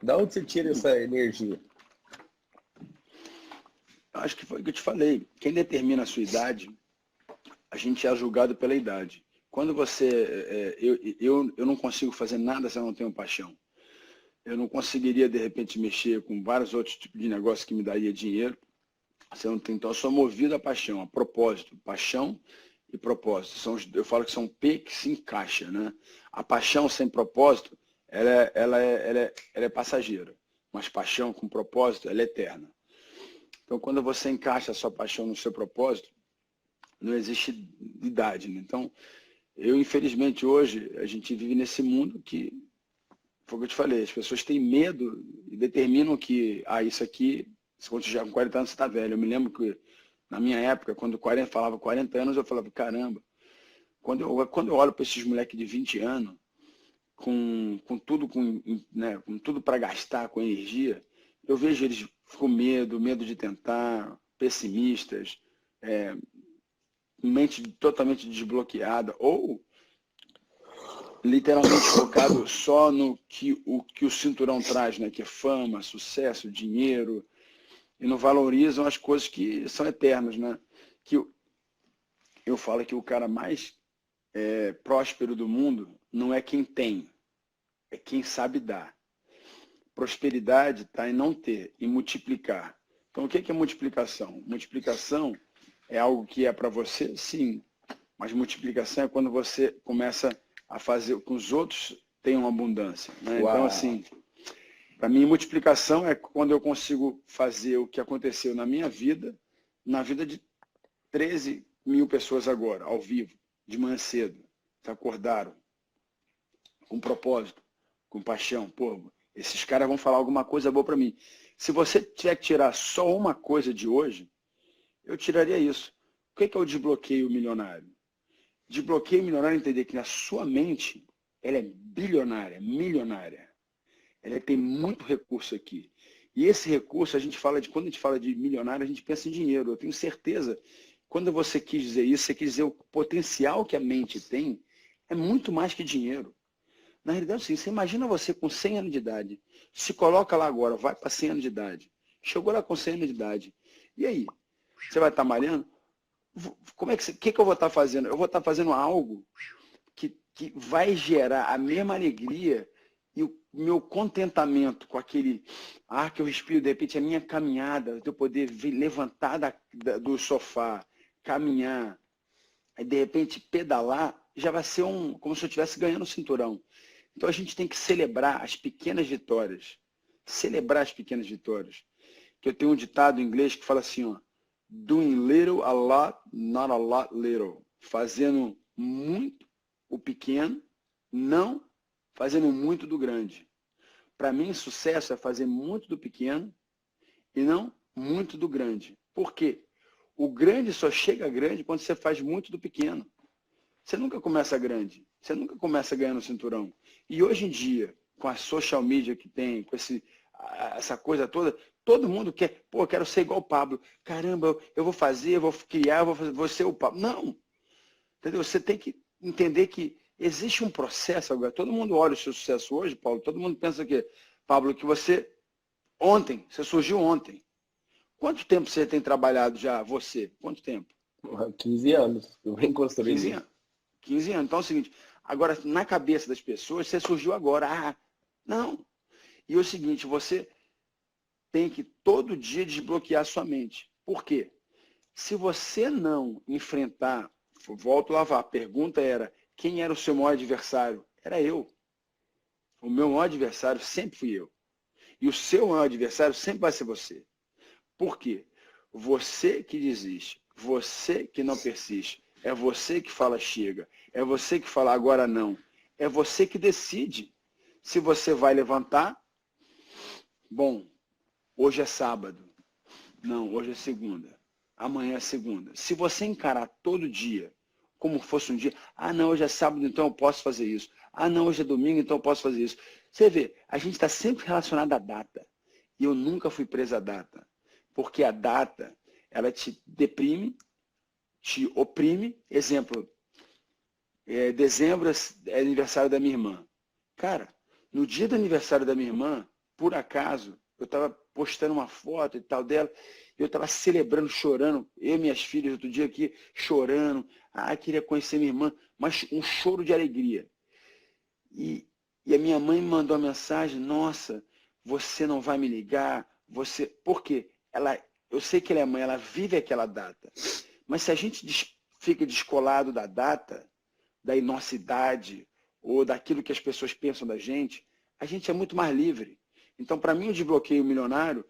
Da onde você tira essa energia? Acho que foi o que eu te falei. Quem determina a sua idade, a gente é julgado pela idade. Quando você... eu não consigo fazer nada se eu não tenho paixão. Eu não conseguiria, de repente, mexer com vários outros tipos de negócios que me daria dinheiro. Se eu não tenho, então, eu sou movido a paixão, a propósito. Paixão e propósito. Eu falo que são P que se encaixa, né? A paixão sem propósito, ela é passageira. Mas paixão com propósito, ela é eterna. Então, quando você encaixa a sua paixão no seu propósito, não existe idade, né? Então, infelizmente, hoje, a gente vive nesse mundo que, foi o que eu te falei, as pessoas têm medo e determinam que, isso aqui, quando você já com 40 anos, você está velho. Eu me lembro que, na minha época, quando falava 40 anos, eu falava, caramba, quando eu olho para esses moleques de 20 anos, com tudo para gastar, com energia, eu vejo eles com medo de tentar, pessimistas, mente totalmente desbloqueada, ou literalmente focado só no que o cinturão traz, né? Que é fama, sucesso, dinheiro, e não valorizam as coisas que são eternas, né? Que eu falo que o cara mais próspero do mundo não é quem tem, é quem sabe dar. Prosperidade está em não ter, em multiplicar. Então, o que é multiplicação? Multiplicação é algo que é para você, sim, mas multiplicação é quando você começa a fazer com que os outros tenham abundância, né? Então, assim, para mim, multiplicação é quando eu consigo fazer o que aconteceu na minha vida, na vida de 13 mil pessoas agora, ao vivo, de manhã cedo, que acordaram com propósito, com paixão. Pô, esses caras vão falar alguma coisa boa para mim. Se você tiver que tirar só uma coisa de hoje, eu tiraria isso. O que é o desbloqueio milionário? Desbloqueio milionário é entender que na sua mente ela é bilionária, milionária. Ela tem muito recurso aqui. E esse recurso, quando a gente fala de milionário, a gente pensa em dinheiro. Eu tenho certeza, quando você quis dizer isso, você quis dizer o potencial que a mente tem, é muito mais que dinheiro. Na realidade, sim, você imagina você com 100 anos de idade, se coloca lá agora, vai para 100 anos de idade, chegou lá com 100 anos de idade, e aí? Você vai estar malhando? Como é que eu vou estar fazendo? Eu vou estar fazendo algo que vai gerar a mesma alegria e o meu contentamento com aquele ar que eu respiro, de repente a minha caminhada, de eu poder levantar do sofá, caminhar, aí de repente pedalar, já vai ser como se eu estivesse ganhando o cinturão. Então a gente tem que celebrar as pequenas vitórias. Celebrar as pequenas vitórias. Que eu tenho um ditado em inglês que fala assim, ó, doing little a lot, not a lot little. Fazendo muito o pequeno, não fazendo muito do grande. Para mim, sucesso é fazer muito do pequeno e não muito do grande. Por quê? O grande só chega grande quando você faz muito do pequeno. Você nunca começa grande. Você nunca começa ganhando cinturão. E hoje em dia, com a social media que tem, com essa coisa toda, todo mundo quer, pô, eu quero ser igual o Pablo. Caramba, eu vou fazer, eu vou criar, vou ser o Pablo. Não. Entendeu? Você tem que entender que existe um processo agora. Todo mundo olha o seu sucesso hoje, Paulo. Todo mundo pensa que, Pablo, que você surgiu ontem. Quanto tempo você tem trabalhado já, você? Quanto tempo? 15 anos. Eu venho construindo 15 isso. anos. 15 anos. Então é o seguinte, agora, na cabeça das pessoas, você surgiu agora. Ah, não. E é o seguinte, você tem que todo dia desbloquear sua mente. Por quê? Se você não enfrentar, volto a lavar, a pergunta era, quem era o seu maior adversário? Era eu. O meu maior adversário sempre fui eu. E o seu maior adversário sempre vai ser você. Por quê? Você que desiste, você que não persiste, é você que fala chega, é você que fala agora não, é você que decide se você vai levantar. Bom, hoje é sábado, não, hoje é segunda, amanhã é segunda. Se você encarar todo dia como fosse um dia, ah não, hoje é sábado, então eu posso fazer isso, ah não, hoje é domingo, então eu posso fazer isso. Você vê, a gente está sempre relacionado à data, e eu nunca fui preso à data. Porque a data, ela te deprime, te oprime. Exemplo, dezembro é aniversário da minha irmã. Cara, no dia do aniversário da minha irmã, por acaso, eu estava postando uma foto e tal dela, eu estava celebrando, chorando, eu e minhas filhas, outro dia aqui, chorando. Ah, queria conhecer minha irmã, mas um choro de alegria. E a minha mãe me mandou uma mensagem, nossa, você não vai me ligar, você... Por quê? Eu sei que ela é mãe, ela vive aquela data. Mas se a gente fica descolado da data, da nossa idade, ou daquilo que as pessoas pensam da gente, a gente é muito mais livre. Então, para mim, o desbloqueio milionário,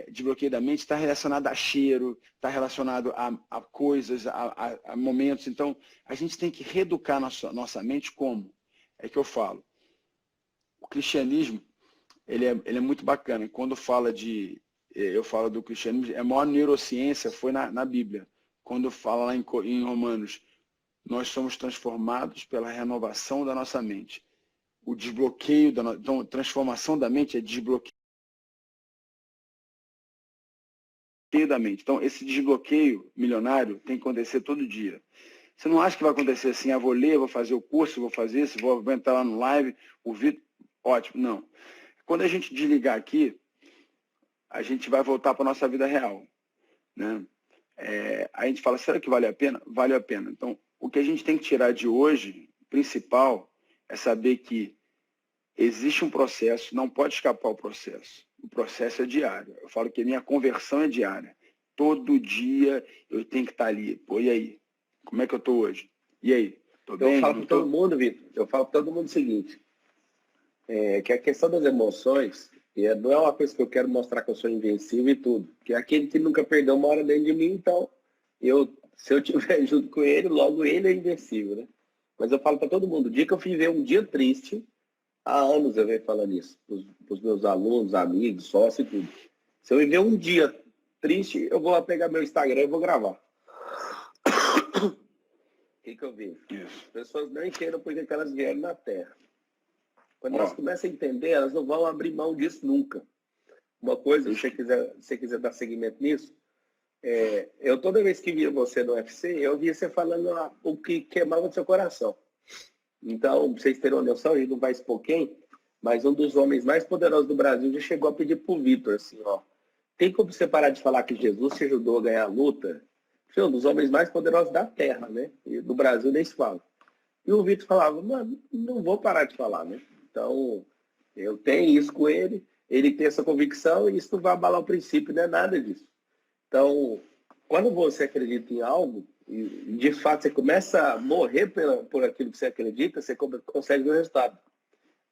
desbloqueio da mente, está relacionado a cheiro, está relacionado a coisas, a momentos. Então, a gente tem que reeducar nossa mente como? É que eu falo. O cristianismo, ele é muito bacana. Quando eu falo do cristianismo, a maior neurociência foi na Bíblia. Quando fala lá em Romanos, nós somos transformados pela renovação da nossa mente. O desbloqueio, então, transformação da mente é desbloqueio da mente. Então, esse desbloqueio milionário tem que acontecer todo dia. Você não acha que vai acontecer assim, vou ler, vou fazer o curso, vou fazer isso, vou entrar lá no live, o vídeo, ótimo. Não. Quando a gente desligar aqui, a gente vai voltar para a nossa vida real, né? A gente fala, será que vale a pena? Vale a pena. Então, o que a gente tem que tirar de hoje, principal, é saber que existe um processo, não pode escapar o processo. O processo é diário. Eu falo que a minha conversão é diária. Todo dia eu tenho que estar ali. Pô, e aí? Como é que eu estou hoje? E aí? Tô bem? Eu falo para todo mundo, Vitor, eu falo para todo mundo o seguinte, que a questão das emoções não é uma coisa que eu quero mostrar que eu sou invencível e tudo. Que é aquele que nunca perdeu uma hora dentro de mim, então, se eu estiver junto com ele, logo ele é invencível, né? Mas eu falo para todo mundo, o dia que eu viver um dia triste, há anos eu venho falando isso, para os meus alunos, amigos, sócios e tudo. Se eu viver um dia triste, eu vou pegar meu Instagram e vou gravar. O que eu vejo? As pessoas não entendem por que elas vieram na Terra. Quando elas começam a entender, elas não vão abrir mão disso nunca. Uma coisa, se você quiser dar seguimento nisso, eu toda vez que via você no UFC, eu via você falando o que queimava no seu coração. Então, pra vocês terem uma noção, a gente não vai expor quem, mas um dos homens mais poderosos do Brasil já chegou a pedir pro Vitor, assim, ó, tem como você parar de falar que Jesus te ajudou a ganhar a luta? Foi um dos homens mais poderosos da Terra, né? E do Brasil nem se fala. E o Vitor falava, mano, não vou parar de falar, né? Então, eu tenho isso com ele tem essa convicção e isso não vai abalar o princípio, não é nada disso. Então, quando você acredita em algo, e de fato você começa a morrer por aquilo que você acredita, você consegue ver o resultado.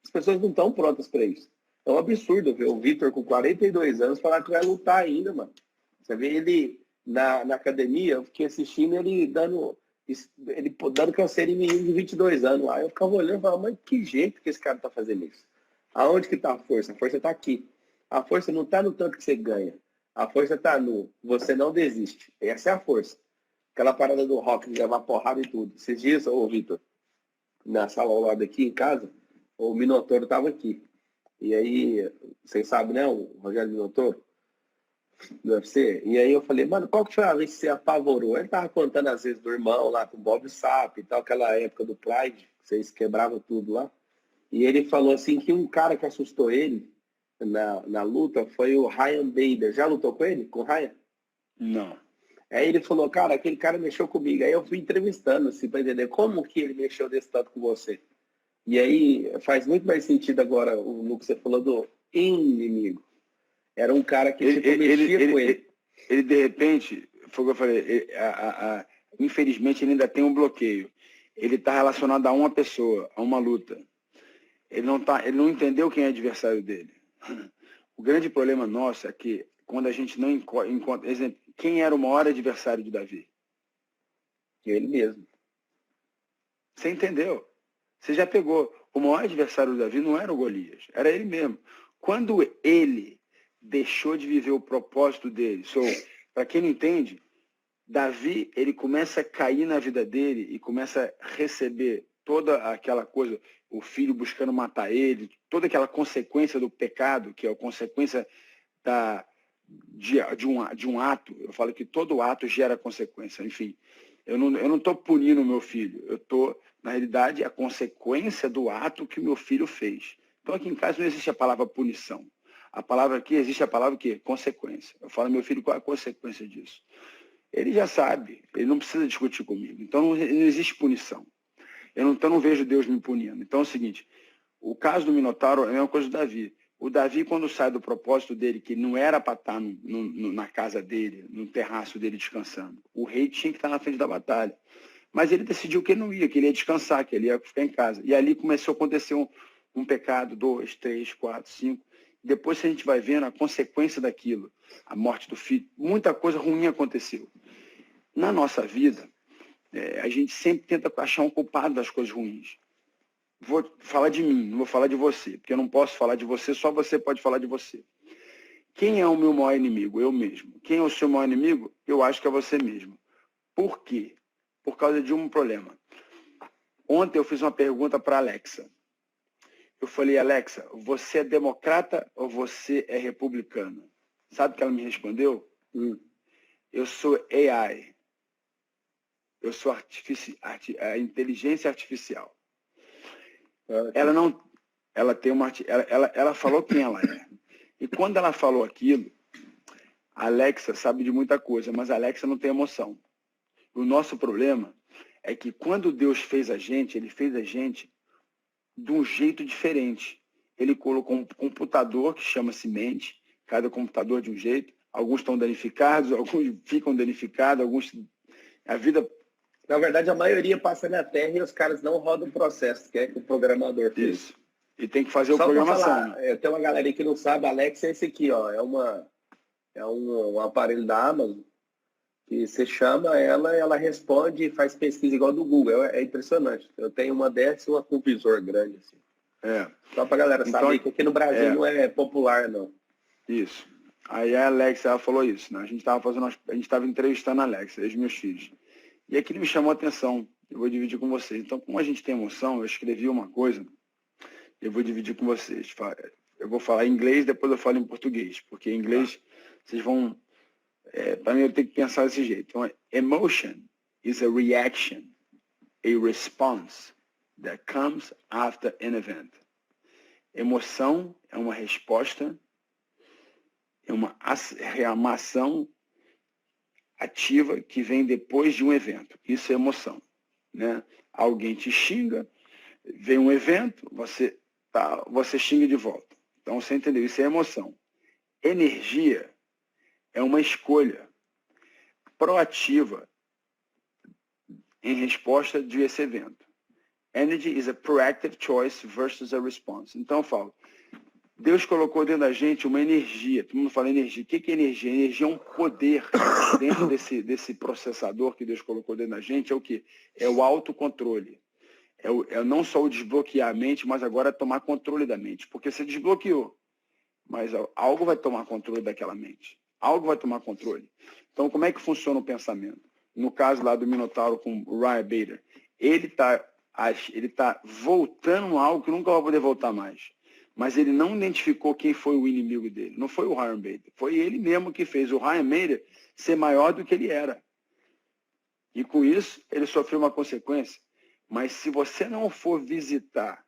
As pessoas não estão prontas para isso. É um absurdo ver o Vitor com 42 anos falar que vai lutar ainda, mano. Você vê ele na academia, eu fiquei assistindo ele dando canseiro em menino de 22 anos lá. Eu ficava olhando e falava, mas que jeito que esse cara tá fazendo isso? Aonde que tá a força? A força tá aqui. A força não tá no tanto que você ganha. A força tá no você não desiste. Essa é a força. Aquela parada do rock de levar porrada e tudo. Esses dias, ô Vitor, na sala ao lado aqui em casa, o Minotouro tava aqui. E aí, vocês sabem, né, o Rogério Minotouro, do UFC? E aí eu falei, mano, qual que foi a vez que você apavorou? Ele tava contando às vezes do irmão lá com o Bob Sapp e tal, aquela época do Pride, vocês quebravam tudo lá. E ele falou assim que um cara que assustou ele na luta foi o Ryan Bader. Já lutou com ele? Com o Ryan? Não. Aí ele falou, cara, aquele cara mexeu comigo. Aí eu fui entrevistando, assim, pra entender como que ele mexeu desse tanto com você. E aí faz muito mais sentido agora no que você falou do inimigo. Era um cara que mexia com ele. Ele, de repente, foi o que eu falei, infelizmente ele ainda tem um bloqueio. Ele está relacionado a uma pessoa, a uma luta. Ele não entendeu quem é adversário dele. O grande problema nosso é que quando a gente não encontra... Exemplo, quem era o maior adversário de Davi? Ele mesmo. Você entendeu? Você já pegou. O maior adversário do Davi não era o Golias, era ele mesmo. Quando ele deixou de viver o propósito dele, para quem não entende, Davi, ele começa a cair na vida dele e começa a receber toda aquela coisa, o filho buscando matar ele, toda aquela consequência do pecado, que é a consequência de um ato. Eu falo que todo ato gera consequência. Enfim, eu não estou punindo o meu filho, eu estou, na realidade, a consequência do ato que o meu filho fez. Então, aqui em casa não existe a palavra punição. A palavra aqui, existe a palavra o quê? Consequência. Eu falo, meu filho, qual é a consequência disso? Ele já sabe, ele não precisa discutir comigo. Então, não existe punição. Então, não vejo Deus me punindo. Então, é o seguinte, o caso do Minotauro é a mesma coisa do Davi. O Davi, quando sai do propósito dele, que não era para estar na casa dele, no terraço dele descansando, o rei tinha que estar na frente da batalha. Mas ele decidiu que ele não ia, que ele ia descansar, que ele ia ficar em casa. E ali começou a acontecer um pecado, 2, 3, 4, 5. Depois a gente vai vendo a consequência daquilo, a morte do filho, muita coisa ruim aconteceu. Na nossa vida, a gente sempre tenta achar um culpado das coisas ruins. Vou falar de mim, não vou falar de você, porque eu não posso falar de você, só você pode falar de você. Quem é o meu maior inimigo? Eu mesmo. Quem é o seu maior inimigo? Eu acho que é você mesmo. Por quê? Por causa de um problema. Ontem eu fiz uma pergunta para a Alexa. Eu falei, Alexa, você é democrata ou você é republicano? Sabe o que ela me respondeu? Eu sou AI. eu sou a inteligência artificial. Ah, Ela não, ela tem uma, ela falou quem ela é. E quando ela falou aquilo, a Alexa sabe de muita coisa, mas a Alexa não tem emoção. O nosso problema é que quando Deus fez a gente, ele fez a gente de um jeito diferente. Ele colocou um computador que chama-se mente, cada computador de um jeito. Alguns estão danificados, alguns ficam danificados, alguns... A vida... Na verdade, a maioria passa na Terra e os caras não rodam o processo, que é que o programador fez. Isso. E tem que fazer Só a programação. Falar, tem uma galera que não sabe, a Alexa é esse aqui, ó. É um aparelho da Amazon que você chama ela responde e faz pesquisa igual do Google. É impressionante. Eu tenho uma dessa e uma com visor grande. Assim. Só pra galera saber que aqui no Brasil não é popular, não. Isso. Aí a Alexa, ela falou isso, né? A gente estava entrevistando a Alexa, os meus filhos. E aquilo me chamou a atenção. Eu vou dividir com vocês. Então, como a gente tem emoção, eu escrevi uma coisa, eu vou dividir com vocês. Eu vou falar em inglês, depois eu falo em português, porque em inglês vocês vão... para mim, eu tenho que pensar desse jeito. Então, emotion is a reaction, a response that comes after an event. Emoção é uma resposta, é uma ação ativa que vem depois de um evento. Isso é emoção, né? Alguém te xinga, vem um evento, você xinga de volta. Então, você entendeu? Isso é emoção. Energia é uma escolha proativa em resposta de esse evento. Energy is a proactive choice versus a response. Então, eu falo, Deus colocou dentro da gente uma energia. Todo mundo fala energia. O que é energia? Energia é um poder dentro desse processador que Deus colocou dentro da gente. É o quê? É o autocontrole. É não só o desbloquear a mente, mas agora tomar controle da mente. Porque você desbloqueou, mas algo vai tomar controle daquela mente. Algo vai tomar controle. Então, como é que funciona o pensamento? No caso lá do Minotauro com o Ryan Bader, ele tá voltando a algo que nunca vai poder voltar mais. Mas ele não identificou quem foi o inimigo dele. Não foi o Ryan Bader. Foi ele mesmo que fez o Ryan Bader ser maior do que ele era. E com isso, ele sofreu uma consequência. Mas se você não for visitar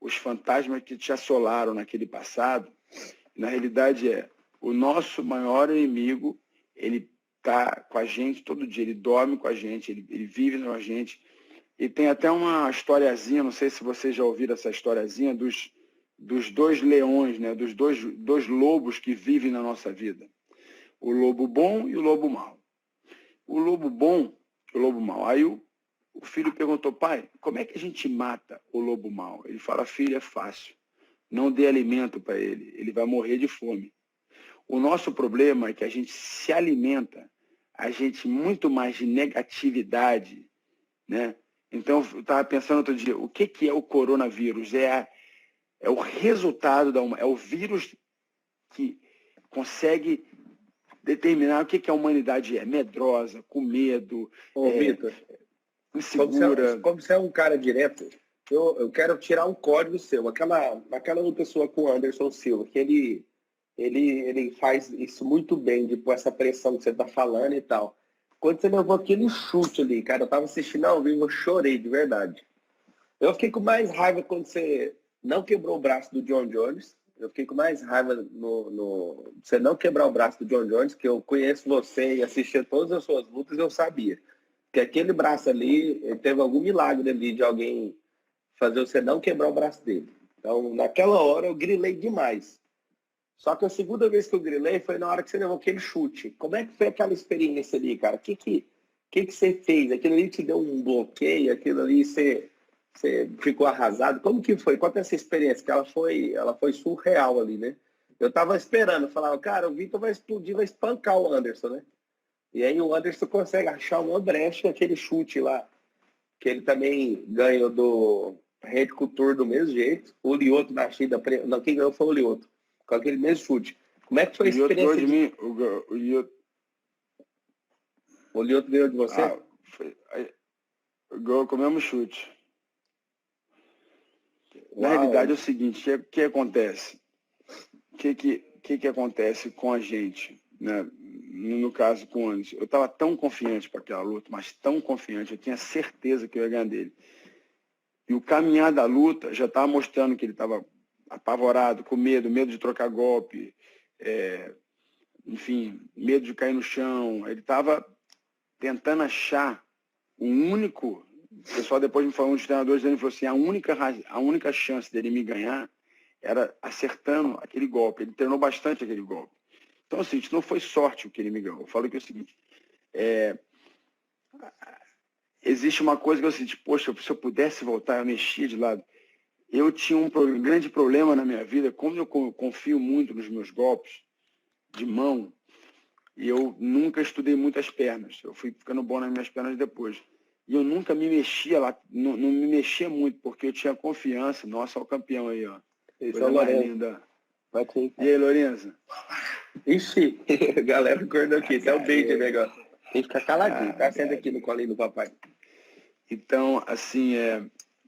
os fantasmas que te assolaram naquele passado, na realidade o nosso maior inimigo, ele está com a gente todo dia, ele dorme com a gente, ele vive com a gente. E tem até uma historiazinha, não sei se vocês já ouviram essa historiazinha, dos dois leões, né? Dos dois lobos que vivem na nossa vida. O lobo bom e o lobo mau. O lobo bom e o lobo mau. Aí o filho perguntou, pai, como é que a gente mata o lobo mau? Ele fala, filho, é fácil. Não dê alimento para ele, ele vai morrer de fome. O nosso problema é que a gente se alimenta, a gente muito mais de negatividade, né? Então, eu estava pensando outro dia, o que é o coronavírus? É o resultado é o vírus que consegue determinar o que a humanidade é. Medrosa, com medo, Vitor, insegura. Como você é um cara direto, eu quero tirar um código seu. Aquela outra pessoa com o Anderson Silva, que ele faz isso muito bem, de pôr essa pressão que você está falando e tal. Quando você levou aquele chute ali, cara, eu tava assistindo ao vivo, eu chorei de verdade. Eu fiquei com mais raiva quando você não quebrou o braço do John Jones. Eu fiquei com mais raiva no você não quebrar o braço do John Jones, que eu conheço você e assisti a todas as suas lutas, eu sabia. Que aquele braço ali, teve algum milagre ali de alguém fazer você não quebrar o braço dele. Então, naquela hora, eu grilei demais. Só que a segunda vez que eu grilei foi na hora que você levou aquele chute. Como é que foi aquela experiência ali, cara? O que você fez? Aquilo ali te deu um bloqueio? Aquilo ali você ficou arrasado? Como que foi? Qual é essa experiência? Que ela foi surreal ali, né? Eu tava esperando, eu falava, cara, o Vitor vai explodir, vai espancar o Anderson, né? E aí o Anderson consegue achar uma brecha, aquele chute lá, que ele também ganhou do Red Couture do mesmo jeito. O Lioto da China, não, quem ganhou foi o Lioto, com aquele mesmo chute. Como é que foi a experiência? O Lioto ganhou de você? Ganhou com o mesmo chute. Uau. Na realidade é o seguinte, o que acontece? O que acontece com a gente, né? no caso com o Anderson, eu estava tão confiante para aquela luta, mas tão confiante, eu tinha certeza que eu ia ganhar dele. E o caminhar da luta já estava mostrando que ele estava apavorado, com medo de trocar golpe, enfim, medo de cair no chão. Ele estava tentando achar um único... O pessoal depois me falou, um dos treinadores dele falou assim, a única chance dele me ganhar era acertando aquele golpe. Ele treinou bastante aquele golpe. Então, assim, não foi sorte o que ele me ganhou. Eu falo que é o seguinte, existe uma coisa que eu senti, poxa, se eu pudesse voltar, eu mexia de lado. Eu tinha um grande problema na minha vida, como eu confio muito nos meus golpes de mão, e eu nunca estudei muito as pernas. Eu fui ficando bom nas minhas pernas depois. E eu nunca me mexia lá, não me mexia muito, porque eu tinha confiança. Nossa, olha o campeão aí, ó. Esse é o Lourenço. E aí, Lourenço? Ixi, a galera acordou aqui. Esse é o beijo do negócio. Tem que ficar caladinho, tá? Senta aqui no colinho do papai. Então, assim,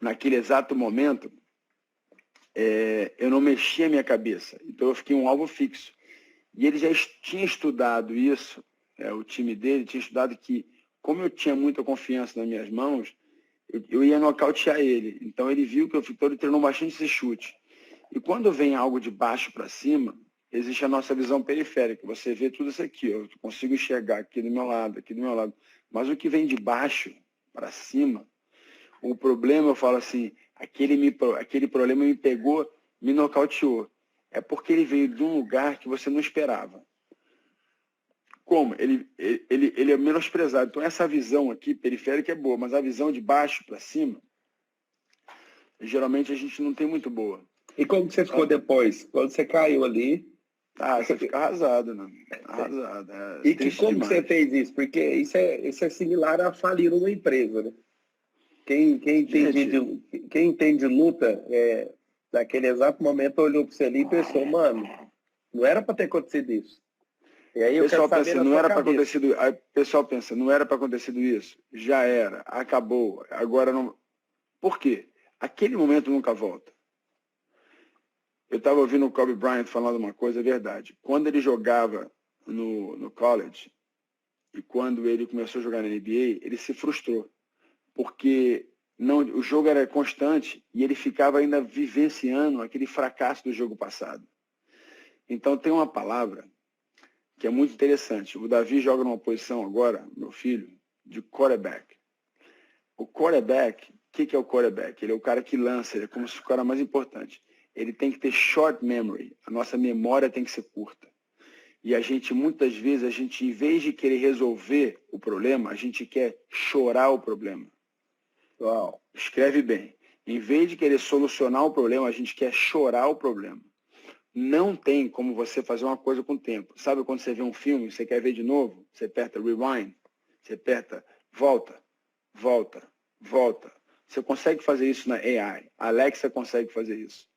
naquele exato momento, eu não mexia a minha cabeça. Então, eu fiquei um alvo fixo. E ele já tinha estudado isso, o time dele tinha estudado que, como eu tinha muita confiança nas minhas mãos, eu ia nocautear ele. Então, ele viu que ele treinou bastante esse chute. E quando vem algo de baixo para cima, existe a nossa visão periférica. Você vê tudo isso aqui, eu consigo enxergar aqui do meu lado, aqui do meu lado. Mas o que vem de baixo para cima, o problema, eu falo assim, aquele problema me pegou, me nocauteou. É porque ele veio de um lugar que você não esperava. Como? Ele é menosprezado. Então, essa visão aqui, periférica, é boa, mas a visão de baixo para cima, geralmente a gente não tem muito boa. E como que você ficou depois? Quando você caiu ali... Você fica arrasado, né? Arrasado. E como que você fez isso? Porque isso é similar a falir uma empresa, né? Quem entende de luta, naquele exato momento olhou para você ali e pensou, mano, não era para ter acontecido isso. E aí o pessoal pensa, não era para acontecido. Aí o pessoal pensa, não era para acontecido isso. Já era, acabou. Agora não. Por quê? Aquele momento nunca volta. Eu estava ouvindo o Kobe Bryant falando uma coisa, é verdade. Quando ele jogava no college e quando ele começou a jogar na NBA, ele se frustrou. Porque o jogo era constante e ele ficava ainda vivenciando aquele fracasso do jogo passado. Então tem uma palavra que é muito interessante. O Davi joga numa posição agora, meu filho, de quarterback. O quarterback, o que é o quarterback? Ele é o cara que lança, ele é como se fosse o cara mais importante. Ele tem que ter short memory. A nossa memória tem que ser curta. E muitas vezes, em vez de querer resolver o problema, a gente quer chorar o problema. Uau. Escreve bem. Em vez de querer solucionar o problema, a gente quer chorar o problema. Não tem como você fazer uma coisa com o tempo. Sabe quando você vê um filme, você quer ver de novo? Você aperta rewind, você aperta volta, volta, volta. Você consegue fazer isso na AI. A Alexa consegue fazer isso.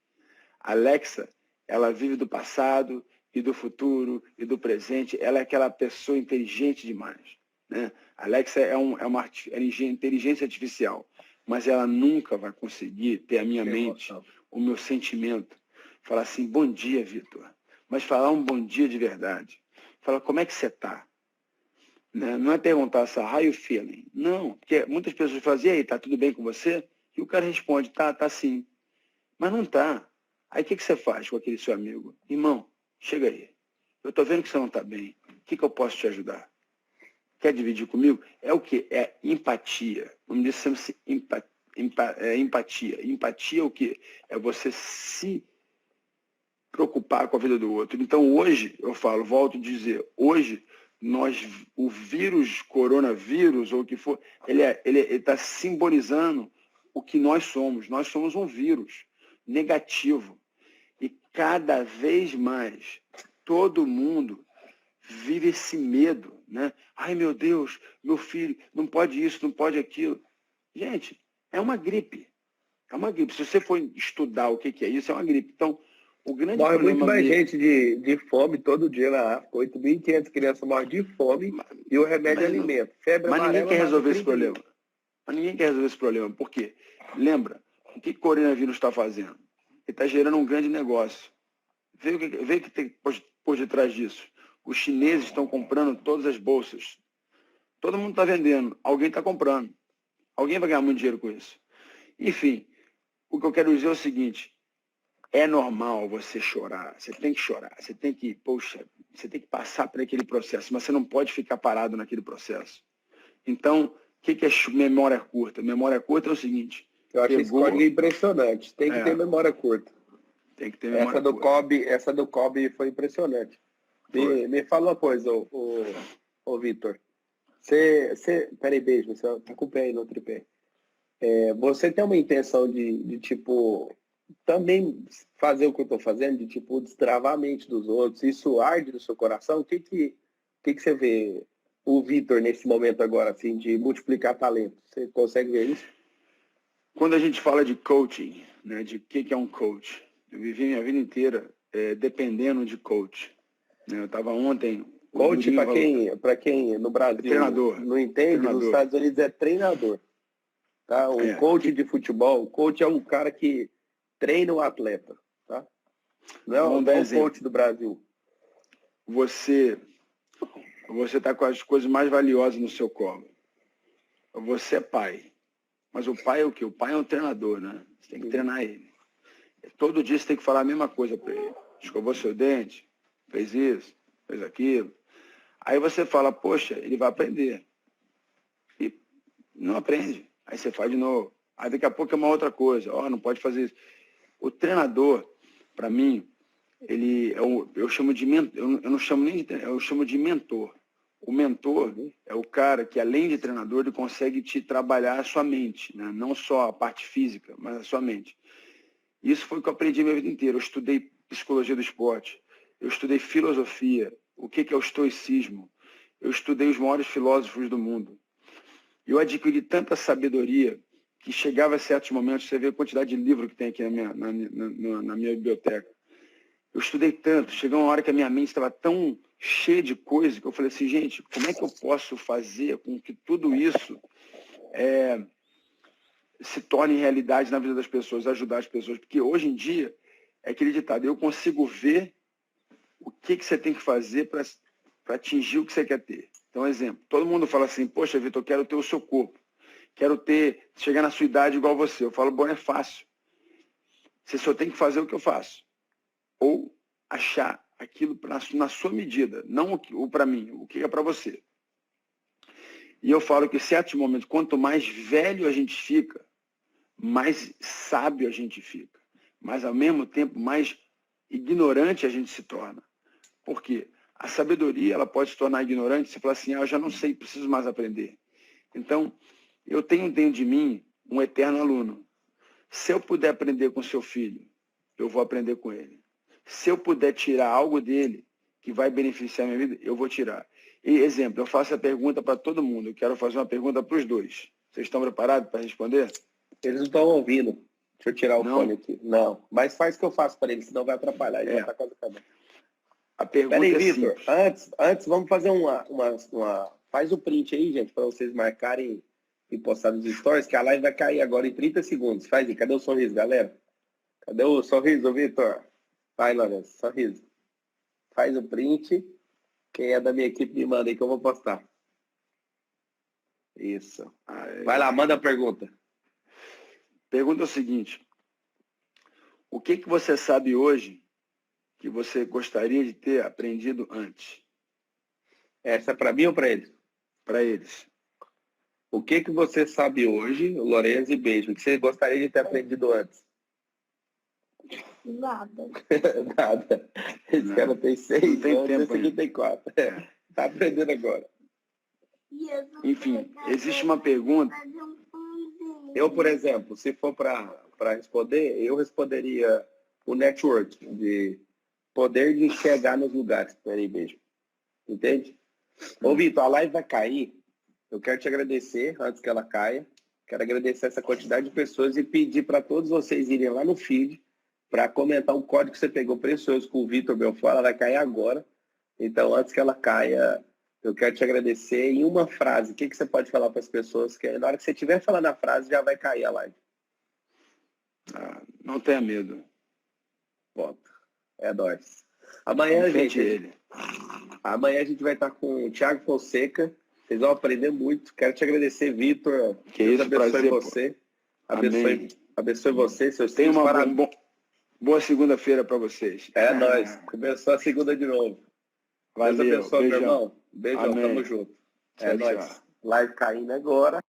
A Alexa, ela vive do passado e do futuro e do presente. Ela é aquela pessoa inteligente demais, né? A Alexa é uma inteligência artificial, mas ela nunca vai conseguir ter a minha mente, o meu sentimento. Falar assim, bom dia, Vitor. Mas falar um bom dia de verdade. Falar, como é que você está? Né? Não é perguntar assim, how you feeling? Não, porque muitas pessoas falam, e aí, tá tudo bem com você? E o cara responde, tá sim. Mas não tá. Aí o que você faz com aquele seu amigo? Irmão, chega aí. Eu tô vendo que você não tá bem. O que eu posso te ajudar? Quer dividir comigo? É o quê? É empatia. O nome disso chama-se empatia. Empatia é o quê? É você se preocupar com a vida do outro. Então hoje, eu falo, volto a dizer, hoje o vírus, coronavírus, ou o que for, ele está simbolizando o que nós somos. Nós somos um vírus negativo. E cada vez mais, todo mundo vive esse medo, né? Ai, meu Deus, meu filho, não pode isso, não pode aquilo. Gente, é uma gripe. É uma gripe. Se você for estudar o que é isso, é uma gripe. Então, o grande morre problema... muito mais gente de fome todo dia na África. 8.500 crianças morrem de fome e o remédio é alimento. Febre mas amarela, ninguém quer resolver esse problema. Mas ninguém quer resolver esse problema. Por quê? Lembra, o que o coronavírus está fazendo? Ele está gerando um grande negócio. Vê o que tem por detrás disso. Os chineses estão comprando todas as bolsas. Todo mundo está vendendo. Alguém está comprando. Alguém vai ganhar muito dinheiro com isso. Enfim, o que eu quero dizer é o seguinte. É normal você chorar. Você tem que chorar. Você tem que, você tem que passar por aquele processo. Mas você não pode ficar parado naquele processo. Então, o que é memória curta? Memória curta é o seguinte. Eu acho esse código impressionante. Tem que ter memória curta. Tem que ter memória curta. Essa do Kobe foi impressionante. Me fala uma coisa, ô Vitor. Peraí, beijo, você tá com o pé aí no tripé. Você tem uma intenção de tipo, também fazer o que eu tô fazendo, de tipo, destravar a mente dos outros? Isso arde no seu coração? O que você vê o Vitor nesse momento agora, assim, de multiplicar talento? Você consegue ver isso? Quando a gente fala de coaching, né, de o que é um coach, eu vivi minha vida inteira dependendo de coach. Né? Eu estava ontem... Coach, para quem no Brasil treinador, não entende, treinador. Nos Estados Unidos é treinador. Tá? Coach de futebol, coach é um cara que treina o atleta. Tá? Não é o coach do Brasil. Você está com as coisas mais valiosas no seu colo. Você é pai. Mas o pai é o quê? O pai é um treinador, né? Você tem que treinar ele. Todo dia você tem que falar a mesma coisa para ele. Escovou seu dente, fez isso, fez aquilo. Aí você fala, poxa, ele vai aprender. E não aprende. Aí você faz de novo. Aí daqui a pouco é uma outra coisa. Não pode fazer isso. O treinador, para mim, ele eu chamo de mentor. Eu não chamo nem de treinador, eu chamo de mentor. O mentor é o cara que, além de treinador, ele consegue te trabalhar a sua mente, né? Não só a parte física, mas a sua mente. Isso foi o que eu aprendi a minha vida inteira. Eu estudei psicologia do esporte, eu estudei filosofia, o que é o estoicismo, eu estudei os maiores filósofos do mundo. Eu adquiri tanta sabedoria que chegava a certos momentos, você vê a quantidade de livro que tem aqui na minha biblioteca. Eu estudei tanto, chegou uma hora que a minha mente estava tão cheia de coisas que eu falei assim, gente, como é que eu posso fazer com que tudo isso se torne realidade na vida das pessoas, ajudar as pessoas? Porque hoje em dia, é aquele ditado, eu consigo ver o que você tem que fazer para atingir o que você quer ter. Então, exemplo, todo mundo fala assim, poxa, Vitor, eu quero ter o seu corpo, quero chegar na sua idade igual você. Eu falo, bom, é fácil. Você só tem que fazer o que eu faço. Ou achar aquilo na sua medida, não o para mim, o que é para você. E eu falo que, em certos momentos, quanto mais velho a gente fica, mais sábio a gente fica. Mas, ao mesmo tempo, mais ignorante a gente se torna. Por quê? A sabedoria ela pode se tornar ignorante se falar assim, eu já não sei, preciso mais aprender. Então, eu tenho dentro de mim um eterno aluno. Se eu puder aprender com seu filho, eu vou aprender com ele. Se eu puder tirar algo dele que vai beneficiar a minha vida, eu vou tirar. E, exemplo, eu faço a pergunta para todo mundo. Eu quero fazer uma pergunta para os dois. Vocês estão preparados para responder? Eles não estão ouvindo. Deixa eu tirar o fone aqui. Não, mas faz o que eu faço para eles, senão vai atrapalhar. Ele vai estar quase acabando. A pergunta Peraí, Vitor, antes vamos fazer faz o print aí, gente, para vocês marcarem e postar nos stories, que a live vai cair agora em 30 segundos. Faz aí, cadê o sorriso, galera? Cadê o sorriso, Vitor? Vai, Lourenço, sorriso. Faz o print. Quem é da minha equipe me manda aí que eu vou postar. Isso. Vai lá, manda a pergunta. Pergunta é o seguinte. O que você sabe hoje que você gostaria de ter aprendido antes? Essa é para mim ou para eles? Para eles. O que você sabe hoje, Lourenço e Beijo, que você gostaria de ter aprendido antes? Nada. Nada. Esse cara tem 6 anos, esse aqui tem 4. Tá aprendendo agora. Enfim, existe uma pergunta. Eu, por exemplo, se for para responder, eu responderia o network, de poder de chegar nos lugares. Peraí, Beijo. Entende? Ô, Vitor, a live vai cair. Eu quero te agradecer antes que ela caia. Quero agradecer essa quantidade de pessoas e pedir para todos vocês irem lá no feed para comentar o código que você pegou precioso com o Vitor Belfort. Ela vai cair agora. Então, antes que ela caia, eu quero te agradecer em uma frase. O que você pode falar para as pessoas? Que na hora que você estiver falando a frase, já vai cair a live. Não tenha medo. Ponto. É nóis. Amanhã, Enfrente gente, ele. amanhã a gente vai estar com o Thiago Fonseca. Vocês vão aprender muito. Quero te agradecer, Vitor. Que Deus isso, abençoe prazer, pô. você. Amém. Abençoe você, seus Tenha filhos. uma boa segunda-feira para vocês. É nóis. Começou a segunda de novo. Deus Valeu. abençoe, meu Beijão. irmão. Beijão, Amém. tamo junto. É Tchau, nóis. tchau. Live caindo agora.